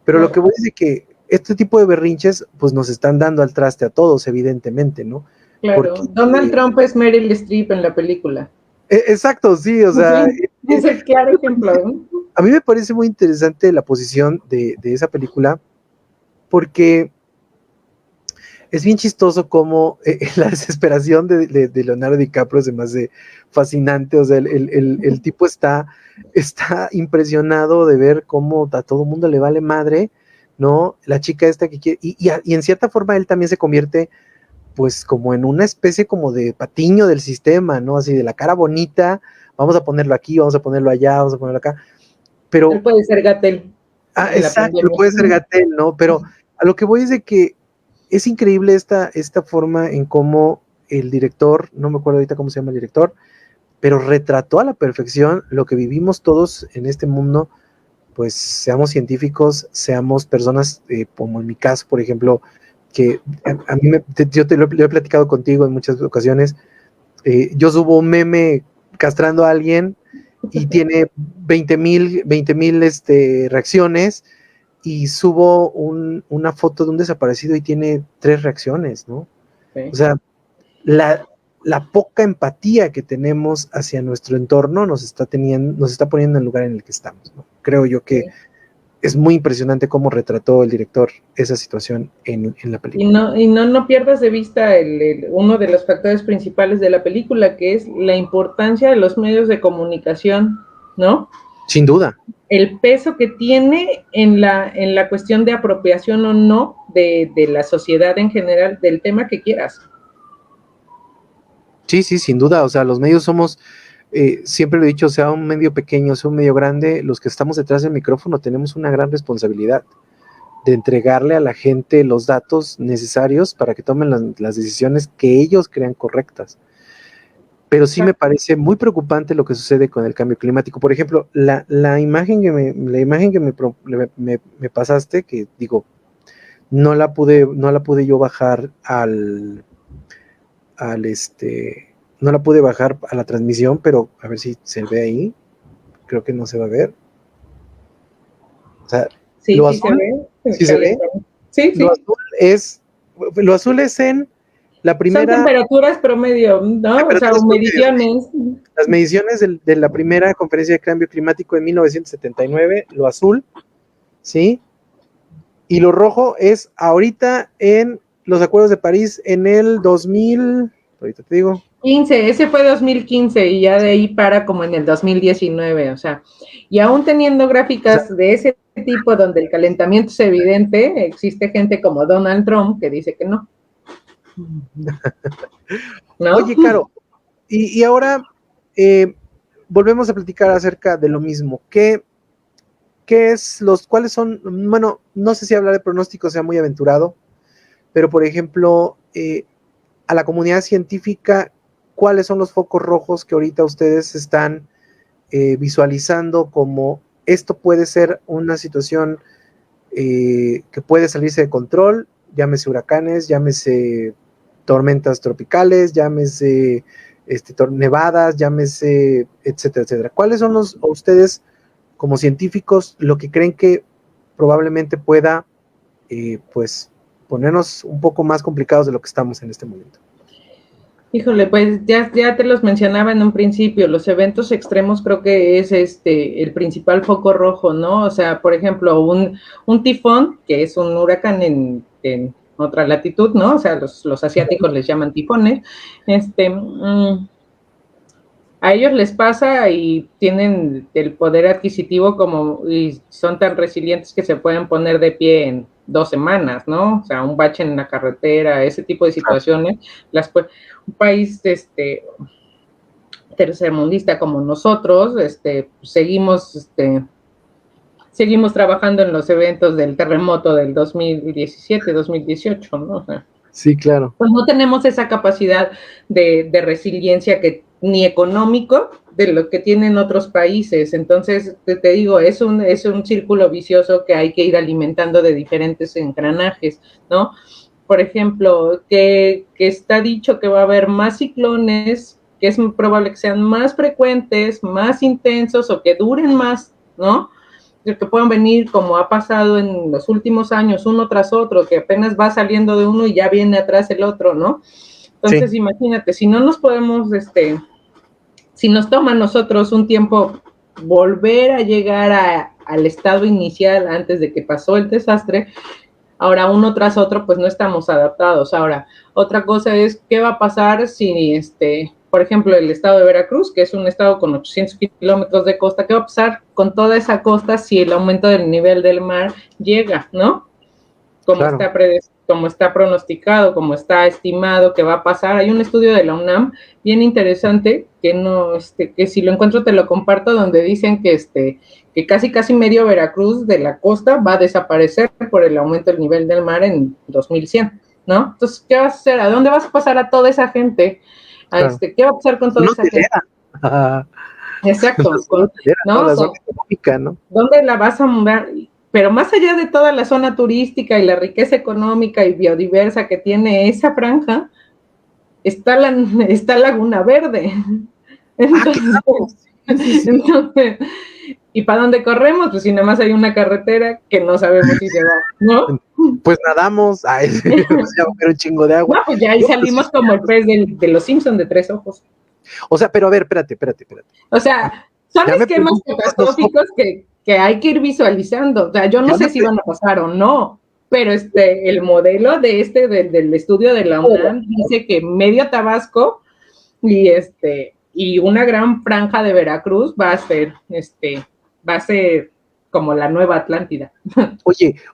Pero lo que voy a decir es que este tipo de berrinches, pues nos están dando al traste a todos, evidentemente, ¿no? Claro, porque, Donald Trump es Meryl Streep en la película. Exacto, sí, o sea... es el claro ejemplo, ¿no? A mí me parece muy interesante la posición de esa película, porque es bien chistoso cómo la desesperación de Leonardo DiCaprio es más fascinante, o sea, el tipo está impresionado de ver cómo a todo mundo le vale madre, ¿no? La chica esta que quiere, y en cierta forma él también se convierte pues como en una especie como de patiño del sistema, ¿no? Así de la cara bonita, vamos a ponerlo aquí, vamos a ponerlo allá, vamos a ponerlo acá, pero... Él puede ser Gatell. Exacto, puede ser Gatell, ¿no? Pero a lo que voy es de que es increíble esta forma en cómo el director, no me acuerdo ahorita cómo se llama el director, pero retrató a la perfección lo que vivimos todos en este mundo, pues seamos científicos, seamos personas, como en mi caso, por ejemplo, que a mí yo te lo he platicado contigo en muchas ocasiones, yo subo un meme castrando a alguien y tiene 20,000 reacciones, y subo una foto de un desaparecido y tiene 3 reacciones, ¿no? Sí. O sea, la poca empatía que tenemos hacia nuestro entorno nos está poniendo en el lugar en el que estamos, ¿no? Creo yo que sí. Es muy impresionante cómo retrató el director esa situación en la película. Y no pierdas de vista uno de los factores principales de la película, que es la importancia de los medios de comunicación, ¿no? Sin duda. El peso que tiene en la cuestión de apropiación o no de la sociedad en general, del tema que quieras. Sí, sin duda, o sea, los medios somos, siempre lo he dicho, sea un medio pequeño, sea un medio grande, los que estamos detrás del micrófono tenemos una gran responsabilidad de entregarle a la gente los datos necesarios para que tomen las decisiones que ellos crean correctas. Pero sí me parece muy preocupante lo que sucede con el cambio climático. Por ejemplo, la imagen que me pasaste, que digo, no la pude yo bajar no la pude bajar a la transmisión, pero a ver si se ve ahí. Creo que no se va a ver. O sea, sí, lo sí azul, se ve. ¿sí se ve? Sí, lo azul es en la primera... Son temperaturas promedio, ¿no? O sea, mediciones. Las mediciones de la primera conferencia de cambio climático en 1979, lo azul, ¿sí? Y lo rojo es ahorita en los acuerdos de París en el 2000, ahorita te digo. 15, ese fue 2015 y ya de ahí para como en el 2019, o sea, y aún teniendo gráficas de ese tipo donde el calentamiento es evidente, existe gente como Donald Trump que dice que no. ¿No? Oye, Caro, y ahora volvemos a platicar acerca de lo mismo. ¿Cuáles son? Bueno, no sé si hablar de pronóstico sea muy aventurado, pero por ejemplo, a la comunidad científica, ¿cuáles son los focos rojos que ahorita ustedes están visualizando como esto puede ser una situación que puede salirse de control? Llámese huracanes, llámese tormentas tropicales, llámese nevadas, llámese, etcétera, etcétera. ¿Cuáles son ustedes, como científicos, lo que creen que probablemente pueda, pues, ponernos un poco más complicados de lo que estamos en este momento? Híjole, pues ya te los mencionaba en un principio, los eventos extremos creo que es el principal foco rojo, ¿no? O sea, por ejemplo, un tifón, que es un huracán en otra latitud, ¿no? O sea, los asiáticos les llaman tifones, a ellos les pasa y tienen el poder adquisitivo y son tan resilientes que se pueden poner de pie en 2 semanas, ¿no? O sea, un bache en la carretera, ese tipo de situaciones, un país tercermundista como nosotros, seguimos trabajando en los eventos del terremoto del 2017, 2018, ¿no? O sea, sí, claro. Pues no tenemos esa capacidad de resiliencia ni económico de lo que tienen otros países. Entonces, te digo, es un círculo vicioso que hay que ir alimentando de diferentes engranajes, ¿no? Por ejemplo, que está dicho que va a haber más ciclones, que es probable que sean más frecuentes, más intensos o que duren más, ¿no? Que puedan venir como ha pasado en los últimos años, uno tras otro, que apenas va saliendo de uno y ya viene atrás el otro, ¿no? Entonces, sí. Imagínate, si no nos podemos, si nos toma a nosotros un tiempo volver a llegar al estado inicial antes de que pasó el desastre, ahora uno tras otro, pues no estamos adaptados. Ahora, otra cosa es, ¿qué va a pasar si, por ejemplo, el estado de Veracruz, que es un estado con 800 kilómetros de costa, ¿qué va a pasar con toda esa costa si el aumento del nivel del mar llega, ¿no? Como, claro, está pronosticado, como está estimado que va a pasar. Hay un estudio de la UNAM bien interesante que si lo encuentro te lo comparto, donde dicen que casi medio Veracruz de la costa va a desaparecer por el aumento del nivel del mar en 2100, ¿no? Entonces, ¿qué vas a hacer? ¿A dónde vas a pasar a toda esa gente? Claro. ¿Qué va a pasar con toda esa gente? Exacto. ¿No? La zona económica, ¿no? ¿Dónde la vas a mudar? Pero más allá de toda la zona turística y la riqueza económica y biodiversa que tiene esa franja, está Laguna Verde. Entonces, ¿y para dónde corremos? Pues si nada más hay una carretera que no sabemos si se va, ¿no? Pues nadamos, ya va a haber un chingo de agua. No, pues ya ahí salimos como el pez de los Simpsons de 3 ojos. O sea, pero a ver, espérate. O sea, son esquemas catastróficos que hay que ir visualizando. O sea, yo no sé si van a pasar o no, pero el modelo del estudio de la UNAM dice que medio Tabasco y una gran franja de Veracruz va a ser como la nueva Atlántida.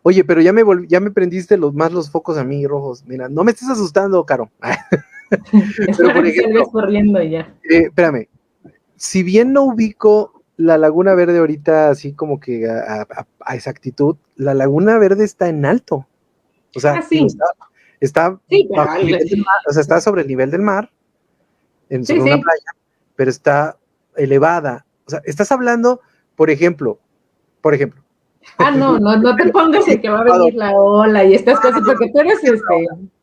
Oye, pero ya me prendiste los focos a mí rojos. Mira, no me estés asustando, Caro. Pero por ejemplo, corriendo ya. Espérame, si bien no ubico la Laguna Verde ahorita así como que a exactitud, la Laguna Verde está en alto. O sea, sí. está bajo el nivel del mar, o sea, está sobre el nivel del mar, sobre una playa, pero está elevada. O sea, estás hablando, por ejemplo. No te pongas en que va a venir la ola y estas cosas, porque tú eres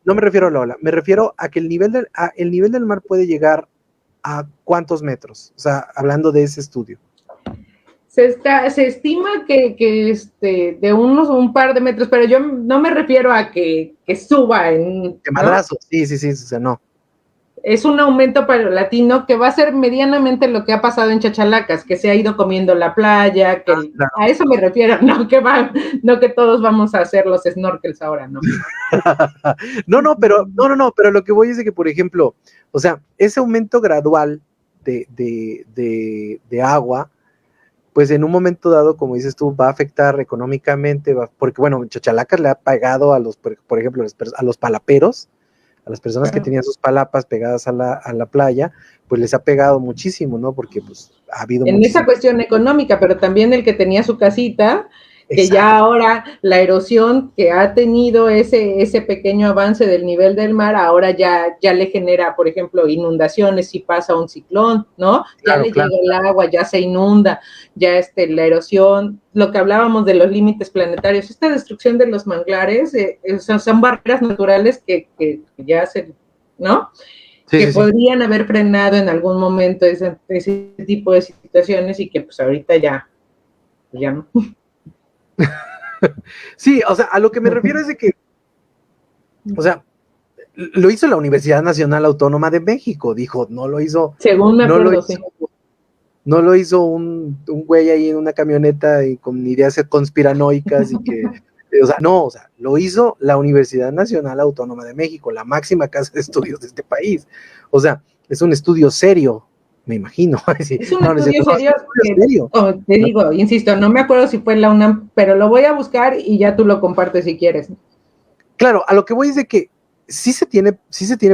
No me refiero a la ola, me refiero a que el nivel del mar puede llegar a ¿cuántos metros? O sea, hablando de ese estudio. Se estima que de un par de metros, pero yo no me refiero a que suba en... De madrazo, ¿no? Sí, o sea, no. Es un aumento paulatino que va a ser medianamente lo que ha pasado en Chachalacas, que se ha ido comiendo la playa, que claro. A eso me refiero, no que todos vamos a hacer los snorkels ahora, ¿no? pero lo que voy es de que, por ejemplo, o sea, ese aumento gradual de agua pues en un momento dado, como dices tú, va a afectar económicamente, porque bueno, Chachalacas le ha pagado a los, por ejemplo, a los palaperos, a las personas que tenían sus palapas pegadas a la playa, pues les ha pegado muchísimo, ¿no? Porque pues ha habido en esa cuestión económica, pero también el que tenía su casita, que exacto, ya ahora la erosión que ha tenido ese pequeño avance del nivel del mar, ahora ya le genera, por ejemplo, inundaciones si pasa un ciclón, ¿no? Claro, ya le llega el agua, ya se inunda, ya la erosión, lo que hablábamos de los límites planetarios, esta destrucción de los manglares, son barreras naturales que ya se, ¿no? Sí, que sí, podrían sí. haber frenado en algún momento ese tipo de situaciones y que pues ahorita ya no. Sí, o sea, a lo que me refiero es de que, o sea, lo hizo la Universidad Nacional Autónoma de México, dijo, no lo hizo. Según me acuerdo, sí. No lo hizo un güey ahí en una camioneta y con ideas conspiranoicas y que, o sea, lo hizo la Universidad Nacional Autónoma de México, la máxima casa de estudios de este país. O sea, es un estudio serio, me imagino. Sí, es un estudio serio. Oh, te digo, insisto, no me acuerdo si fue en la UNAM, pero lo voy a buscar y ya tú lo compartes si quieres. Claro, a lo que voy es de que sí se tiene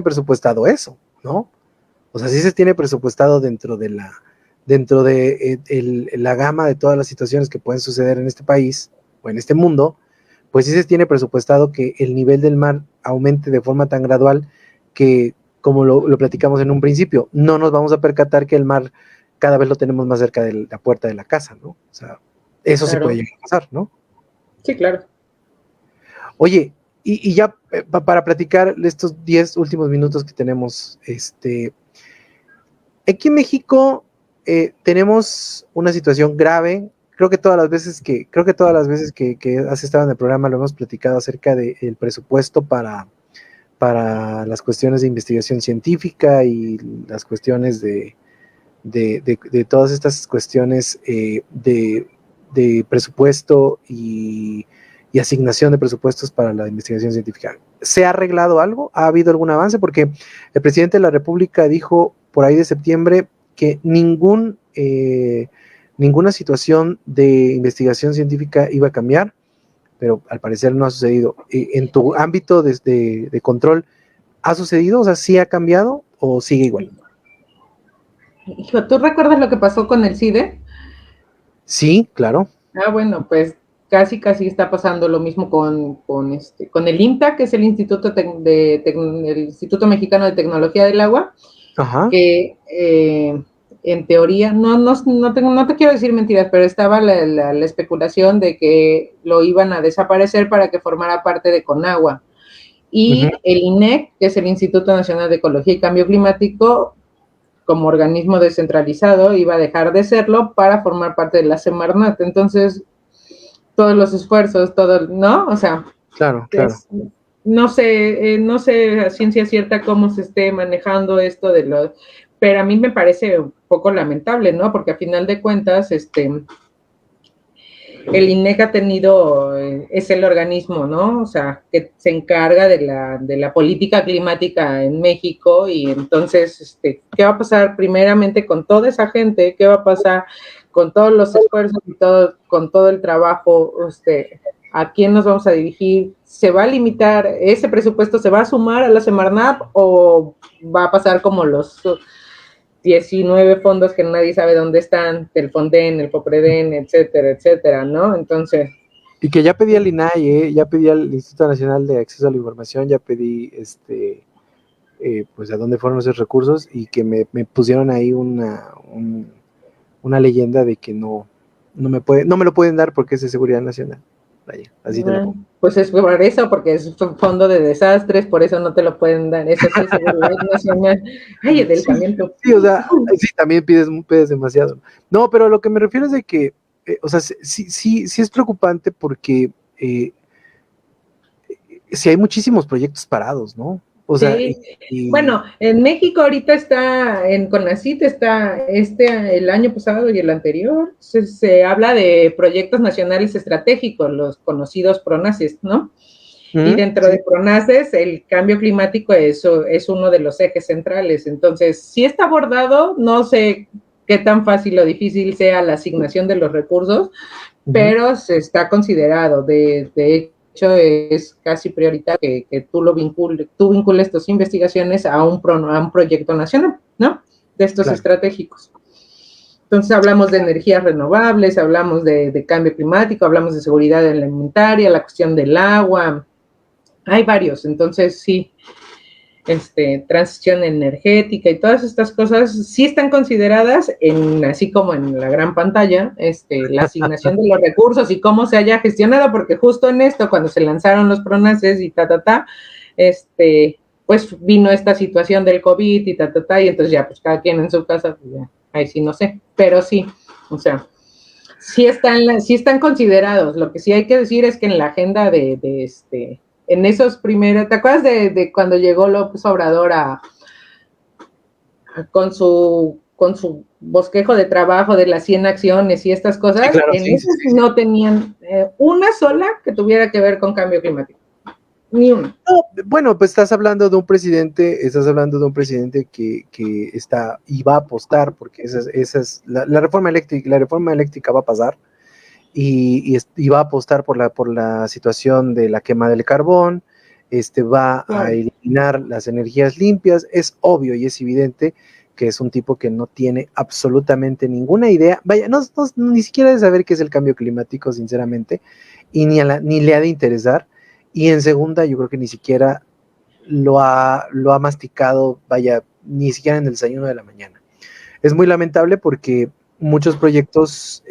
presupuestado eso, ¿no? O sea, sí se tiene presupuestado dentro de la gama de todas las situaciones que pueden suceder en este país o en este mundo, pues sí se tiene presupuestado que el nivel del mar aumente de forma tan gradual que, como lo platicamos en un principio, no nos vamos a percatar que el mar cada vez lo tenemos más cerca de la puerta de la casa, ¿no? O sea, eso claro, sí puede llegar a pasar, ¿no? Sí, claro. Oye, y ya para platicar estos 10 últimos minutos que tenemos, aquí en México tenemos una situación grave. Creo que todas las veces que has estado en el programa lo hemos platicado acerca del presupuesto para las cuestiones de investigación científica y las cuestiones de todas estas cuestiones de presupuesto y asignación de presupuestos para la investigación científica. ¿Se ha arreglado algo? ¿Ha habido algún avance? Porque el presidente de la República dijo por ahí de septiembre que ninguna situación de investigación científica iba a cambiar, pero al parecer no ha sucedido. En tu ámbito de control, ¿ha sucedido? O sea, ¿sí ha cambiado o sigue igual? Hijo, ¿tú recuerdas lo que pasó con el CIDE? Sí, claro. Ah, bueno, pues casi está pasando lo mismo con el INTA, que es el Instituto el Instituto Mexicano de Tecnología del Agua. Ajá. Que en teoría, no te quiero decir mentiras, pero estaba la especulación de que lo iban a desaparecer para que formara parte de CONAGUA. Y el INEC, que es el Instituto Nacional de Ecología y Cambio Climático, como organismo descentralizado, iba a dejar de serlo para formar parte de la Semarnat. Entonces, todos los esfuerzos, ¿no? O sea, claro. No sé a ciencia cierta cómo se esté manejando esto pero a mí me parece un poco lamentable, ¿no? Porque a final de cuentas, el INEC ha tenido, es el organismo, ¿no? O sea, que se encarga de la política climática en México y entonces, ¿qué va a pasar primeramente con toda esa gente? ¿Qué va a pasar con todos los esfuerzos y con todo el trabajo? ¿A quién nos vamos a dirigir? ¿Se va a limitar, ese presupuesto se va a sumar a la Semarnat o va a pasar como los 19 fondos que nadie sabe dónde están, el Fonden, el Popreden, etcétera, ¿no? Entonces... Y que ya pedí al INAI, ya pedí al Instituto Nacional de Acceso a la Información, ya pedí, pues a dónde fueron esos recursos y que me pusieron ahí una leyenda de que no me lo pueden dar porque es de seguridad nacional. Vaya, así te lo pongo. Pues es por eso, porque es un fondo de desastres, por eso no te lo pueden dar. Eso sí es seguridad nacional. Ay, adelgazamiento. Sí, o sea, sí, también pides demasiado. No, pero a lo que me refiero es de que, o sea, sí es preocupante porque sí hay muchísimos proyectos parados, ¿no? O sea, sí. Bueno, en México ahorita en CONACYT está el año pasado y el anterior, se habla de proyectos nacionales estratégicos, los conocidos PRONACES, ¿no? Y dentro de PRONACES el cambio climático es uno de los ejes centrales, entonces sí está abordado, no sé qué tan fácil o difícil sea la asignación de los recursos, pero se está considerado. De hecho, es casi prioritario que tú vincules tus investigaciones a un proyecto nacional, ¿no? De estos estratégicos. Entonces hablamos de energías renovables, hablamos de cambio climático, hablamos de seguridad alimentaria, la cuestión del agua, hay varios. Entonces sí, transición energética y todas estas cosas sí están consideradas así como en la gran pantalla, la asignación de los recursos y cómo se haya gestionado, porque justo en esto, cuando se lanzaron los PRONACES y pues vino esta situación del COVID y y entonces ya, pues cada quien en su casa, pues ya, ahí sí no sé, pero sí, o sea, sí están considerados. Lo que sí hay que decir es que en la agenda en esos primeros, ¿te acuerdas de cuando llegó López Obrador con su bosquejo de trabajo de las 100 acciones y estas cosas? Sí, claro, esos no tenían una sola que tuviera que ver con cambio climático. Ni uno. No, bueno, pues estás hablando de un presidente que está y va a apostar, porque esa es la reforma eléctrica va a pasar y va a apostar por la situación de la quema del carbón, va a eliminar las energías limpias. Es obvio y es evidente que es un tipo que no tiene absolutamente ninguna idea, vaya, ni siquiera de saber qué es el cambio climático, sinceramente, y ni le ha de interesar. Y en segunda, yo creo que ni siquiera lo ha masticado, vaya, ni siquiera en el desayuno de la mañana. Es muy lamentable porque muchos proyectos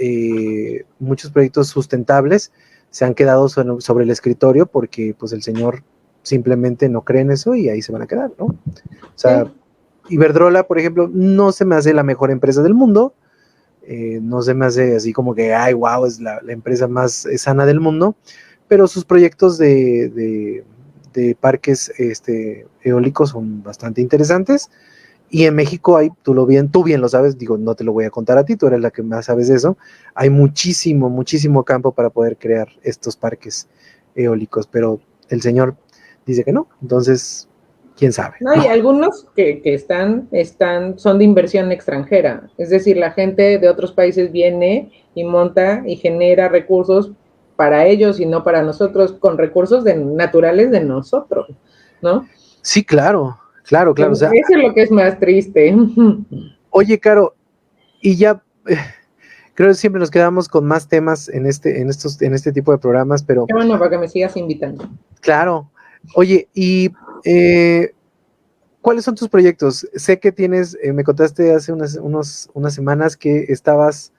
sustentables se han quedado sobre el escritorio porque pues el señor simplemente no cree en eso y ahí se van a quedar, ¿no? O sea, Iberdrola, por ejemplo, no se me hace la mejor empresa del mundo, no se me hace así como que, ay, wow, es la empresa más sana del mundo, pero sus proyectos de parques eólicos son bastante interesantes. Y en México hay, tú bien lo sabes, digo, no te lo voy a contar a ti, tú eres la que más sabes de eso, hay muchísimo campo para poder crear estos parques eólicos, pero el señor dice que no, entonces, quién sabe. No, y algunos que son de inversión extranjera, es decir, la gente de otros países viene y monta y genera recursos para ellos y no para nosotros, con recursos naturales de nosotros, ¿no? Sí, claro. O sea, eso es lo que es más triste. Oye, Caro, y ya creo que siempre nos quedamos con más temas en este tipo de programas, pero... Qué bueno, para que me sigas invitando. Claro. Oye, y ¿cuáles son tus proyectos? Sé que tienes, me contaste hace unas semanas que estabas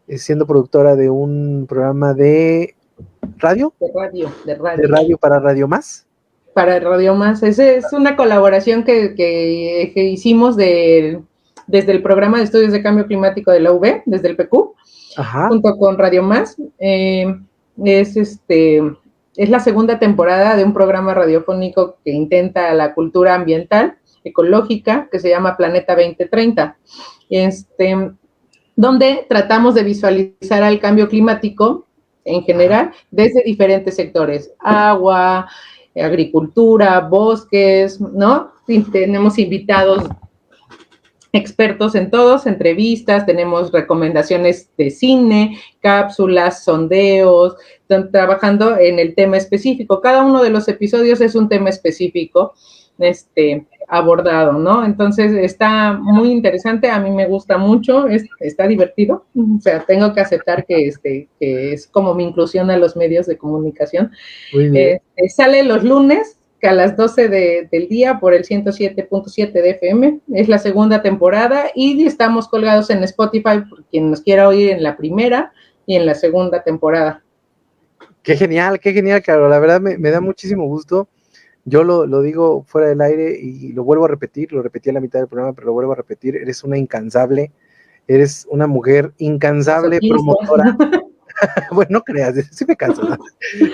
siendo productora de un programa de radio. De radio para Radio Más. Para Radio Más. Esa es una colaboración que hicimos desde el programa de estudios de cambio climático de la UB, desde el PQ, junto con Radio Más. Es la segunda temporada de un programa radiofónico que intenta la cultura ambiental, ecológica, que se llama Planeta 2030, donde tratamos de visualizar al cambio climático en general desde diferentes sectores: agua, agricultura, bosques, ¿no? Tenemos invitados expertos en todos, entrevistas, tenemos recomendaciones de cine, cápsulas, sondeos, trabajando en el tema específico. Cada uno de los episodios es un tema específico abordado, ¿no? Entonces está muy interesante, a mí me gusta mucho, está divertido, o sea, tengo que aceptar que es como mi inclusión a los medios de comunicación. Muy bien. Sale los lunes que a las 12 del día por el 107.7 de FM, es la segunda temporada y estamos colgados en Spotify por quien nos quiera oír en la primera y en la segunda temporada. Qué genial, Caro, la verdad me da muchísimo gusto. Yo lo digo fuera del aire y lo vuelvo a repetir, lo repetí a la mitad del programa, pero lo vuelvo a repetir, eres una incansable, eres una mujer incansable promotora. Bueno, no creas, sí me canso, ¿no?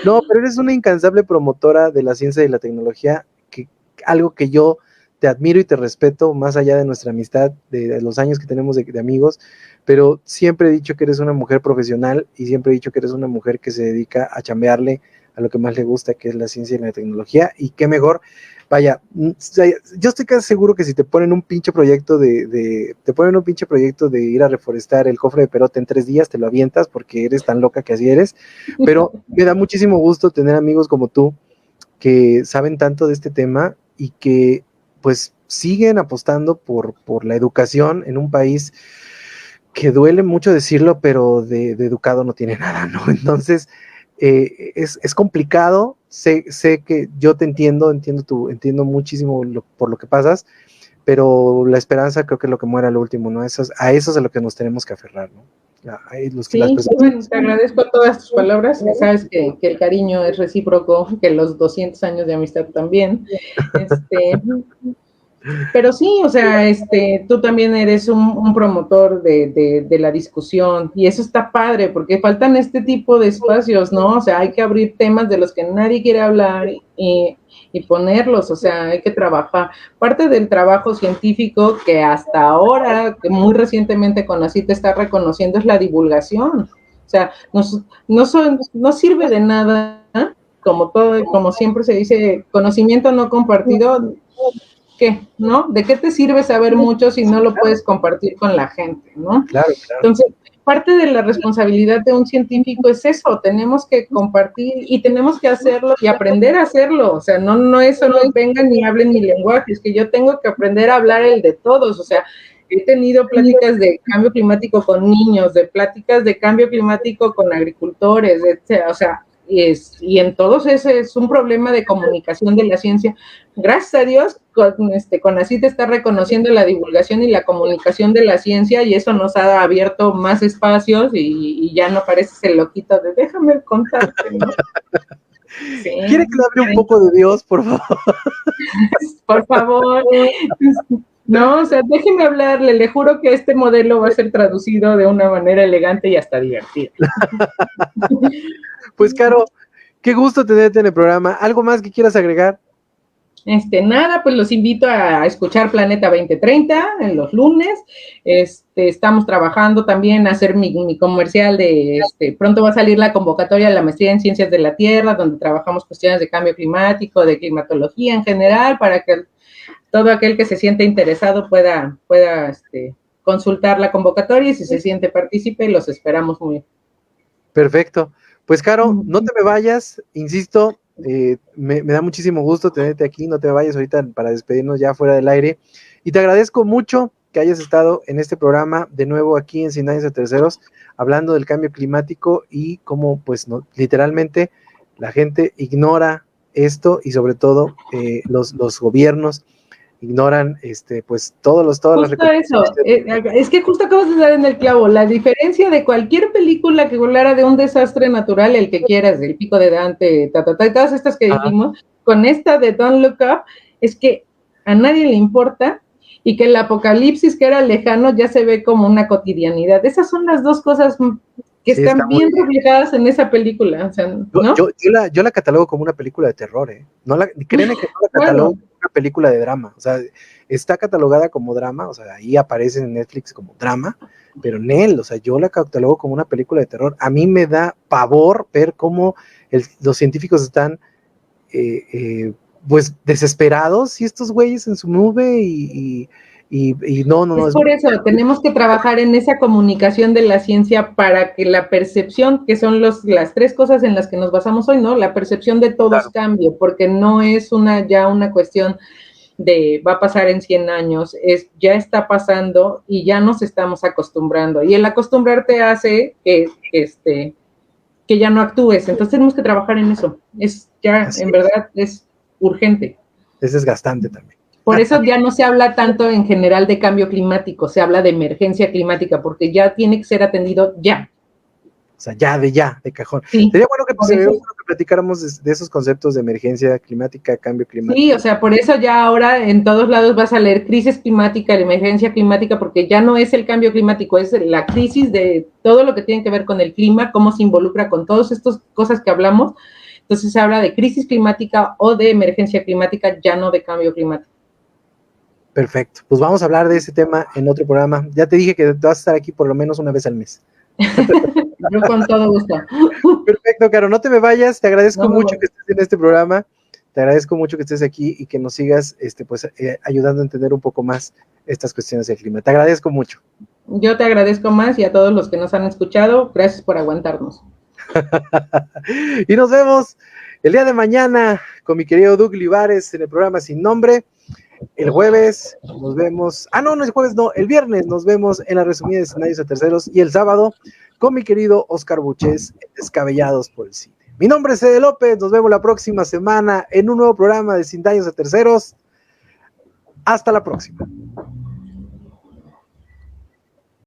No, pero eres una incansable promotora de la ciencia y la tecnología, algo que yo te admiro y te respeto más allá de nuestra amistad, de los años que tenemos de amigos, pero siempre he dicho que eres una mujer profesional y siempre he dicho que eres una mujer que se dedica a chambearle a lo que más le gusta, que es la ciencia y la tecnología, y qué mejor vaya, yo estoy casi seguro que si te ponen un pinche proyecto de ir a reforestar el cofre de Perote en 3 días, te lo avientas porque eres tan loca que así eres, pero me da muchísimo gusto tener amigos como tú que saben tanto de este tema y que pues siguen apostando por la educación en un país que duele mucho decirlo, pero de educado no tiene nada, ¿no? Entonces, es complicado, sé que yo te entiendo muchísimo por lo que pasas, pero la esperanza creo que es lo que muere al último, ¿no? A eso es a lo que nos tenemos que aferrar, ¿no? Sí, bueno, te agradezco todas tus palabras, sabes que el cariño es recíproco, que los 200 años de amistad también, pero sí, o sea, tú también eres un promotor de la discusión y eso está padre porque faltan este tipo de espacios, ¿no? O sea, hay que abrir temas de los que nadie quiere hablar y ponerlos, o sea, hay que trabajar. Parte del trabajo científico que hasta ahora, que muy recientemente CONACYT está reconociendo es la divulgación. O sea, no sirve de nada, como siempre se dice, conocimiento no compartido. ¿Qué? ¿No? ¿De qué te sirve saber mucho si no lo puedes compartir con la gente, ¿no? Claro. Entonces, parte de la responsabilidad de un científico es eso, tenemos que compartir y tenemos que hacerlo y aprender a hacerlo, o sea, no es solo vengan y hablen mi lenguaje, es que yo tengo que aprender a hablar el de todos, o sea, he tenido pláticas de cambio climático con niños, de pláticas de cambio climático con agricultores, o sea, y en todos ese es un problema de comunicación de la ciencia. Gracias a Dios, CONACYT está reconociendo la divulgación y la comunicación de la ciencia y eso nos ha abierto más espacios y ya no pareces el loquito de déjame contarte, ¿no? Sí. ¿Quiere que le hable un poco de Dios, por favor? Por favor. No, o sea, déjeme hablarle, le juro que este modelo va a ser traducido de una manera elegante y hasta divertida. Pues, Caro, qué gusto tenerte en el programa. ¿Algo más que quieras agregar? Nada, pues los invito a escuchar Planeta 2030 en los lunes. Estamos trabajando también a hacer mi comercial de, pronto va a salir la convocatoria de la maestría en Ciencias de la Tierra, donde trabajamos cuestiones de cambio climático, de climatología en general, para que todo aquel que se siente interesado pueda consultar la convocatoria y si se siente partícipe, los esperamos muy bien. Perfecto. Pues, Caro, no te me vayas, insisto, me da muchísimo gusto tenerte aquí, no te vayas ahorita para despedirnos ya fuera del aire, y te agradezco mucho que hayas estado en este programa de nuevo aquí en Sin Daños a Terceros, hablando del cambio climático y cómo, pues, no, literalmente la gente ignora esto y sobre todo los gobiernos ignoran pues todas las recomendaciones. Es que justo acabas de dar en el clavo, la diferencia de cualquier película que hablara de un desastre natural, el que quieras, del Pico de Dante, todas estas que dijimos, con esta de Don't Look Up, es que a nadie le importa y que el apocalipsis que era lejano ya se ve como una cotidianidad. Esas son las dos cosas que están bien reflejadas en esa película, o sea, ¿no? Yo la catalogo como una película de terror, créeme que no la catalogo como una película de drama, o sea, está catalogada como drama, o sea, ahí aparece en Netflix como drama, pero o sea, yo la catalogo como una película de terror. A mí me da pavor ver cómo los científicos están pues desesperados y estos güeyes en su nube y no. Es por eso, tenemos que trabajar en esa comunicación de la ciencia para que la percepción, que son las 3 cosas en las que nos basamos hoy, ¿no? La percepción de todos cambie, porque no es ya una cuestión de va a pasar en 100 años, ya está pasando y ya nos estamos acostumbrando. Y el acostumbrarte hace que ya no actúes. Entonces tenemos que trabajar en eso. En verdad, es urgente. Es desgastante también. Por eso ya no se habla tanto en general de cambio climático, se habla de emergencia climática, porque ya tiene que ser atendido ya. O sea, ya, de cajón. Sí, sería bueno que platicáramos de esos conceptos de emergencia climática, cambio climático. Sí, o sea, por eso ya ahora en todos lados vas a leer crisis climática, emergencia climática, porque ya no es el cambio climático, es la crisis de todo lo que tiene que ver con el clima, cómo se involucra con todas estas cosas que hablamos. Entonces se habla de crisis climática o de emergencia climática, ya no de cambio climático. Perfecto, pues vamos a hablar de ese tema en otro programa. Ya te dije que vas a estar aquí por lo menos una vez al mes. Yo con todo gusto. Perfecto, Caro, no te me vayas, te agradezco mucho que estés en este programa. Te agradezco mucho que estés aquí y que nos sigas ayudando a entender un poco más estas cuestiones del clima. Te agradezco mucho. Yo te agradezco más y a todos los que nos han escuchado, gracias por aguantarnos. Y nos vemos el día de mañana con mi querido Doug Livares en el programa Sin Nombre. El jueves nos vemos, no el jueves no, el viernes nos vemos en la resumida de Escenarios a Terceros y el sábado con mi querido Oscar Buches, Descabellados por el Cine. Mi nombre es Ede López, nos vemos la próxima semana en un nuevo programa de Sin Daños a Terceros. Hasta la próxima.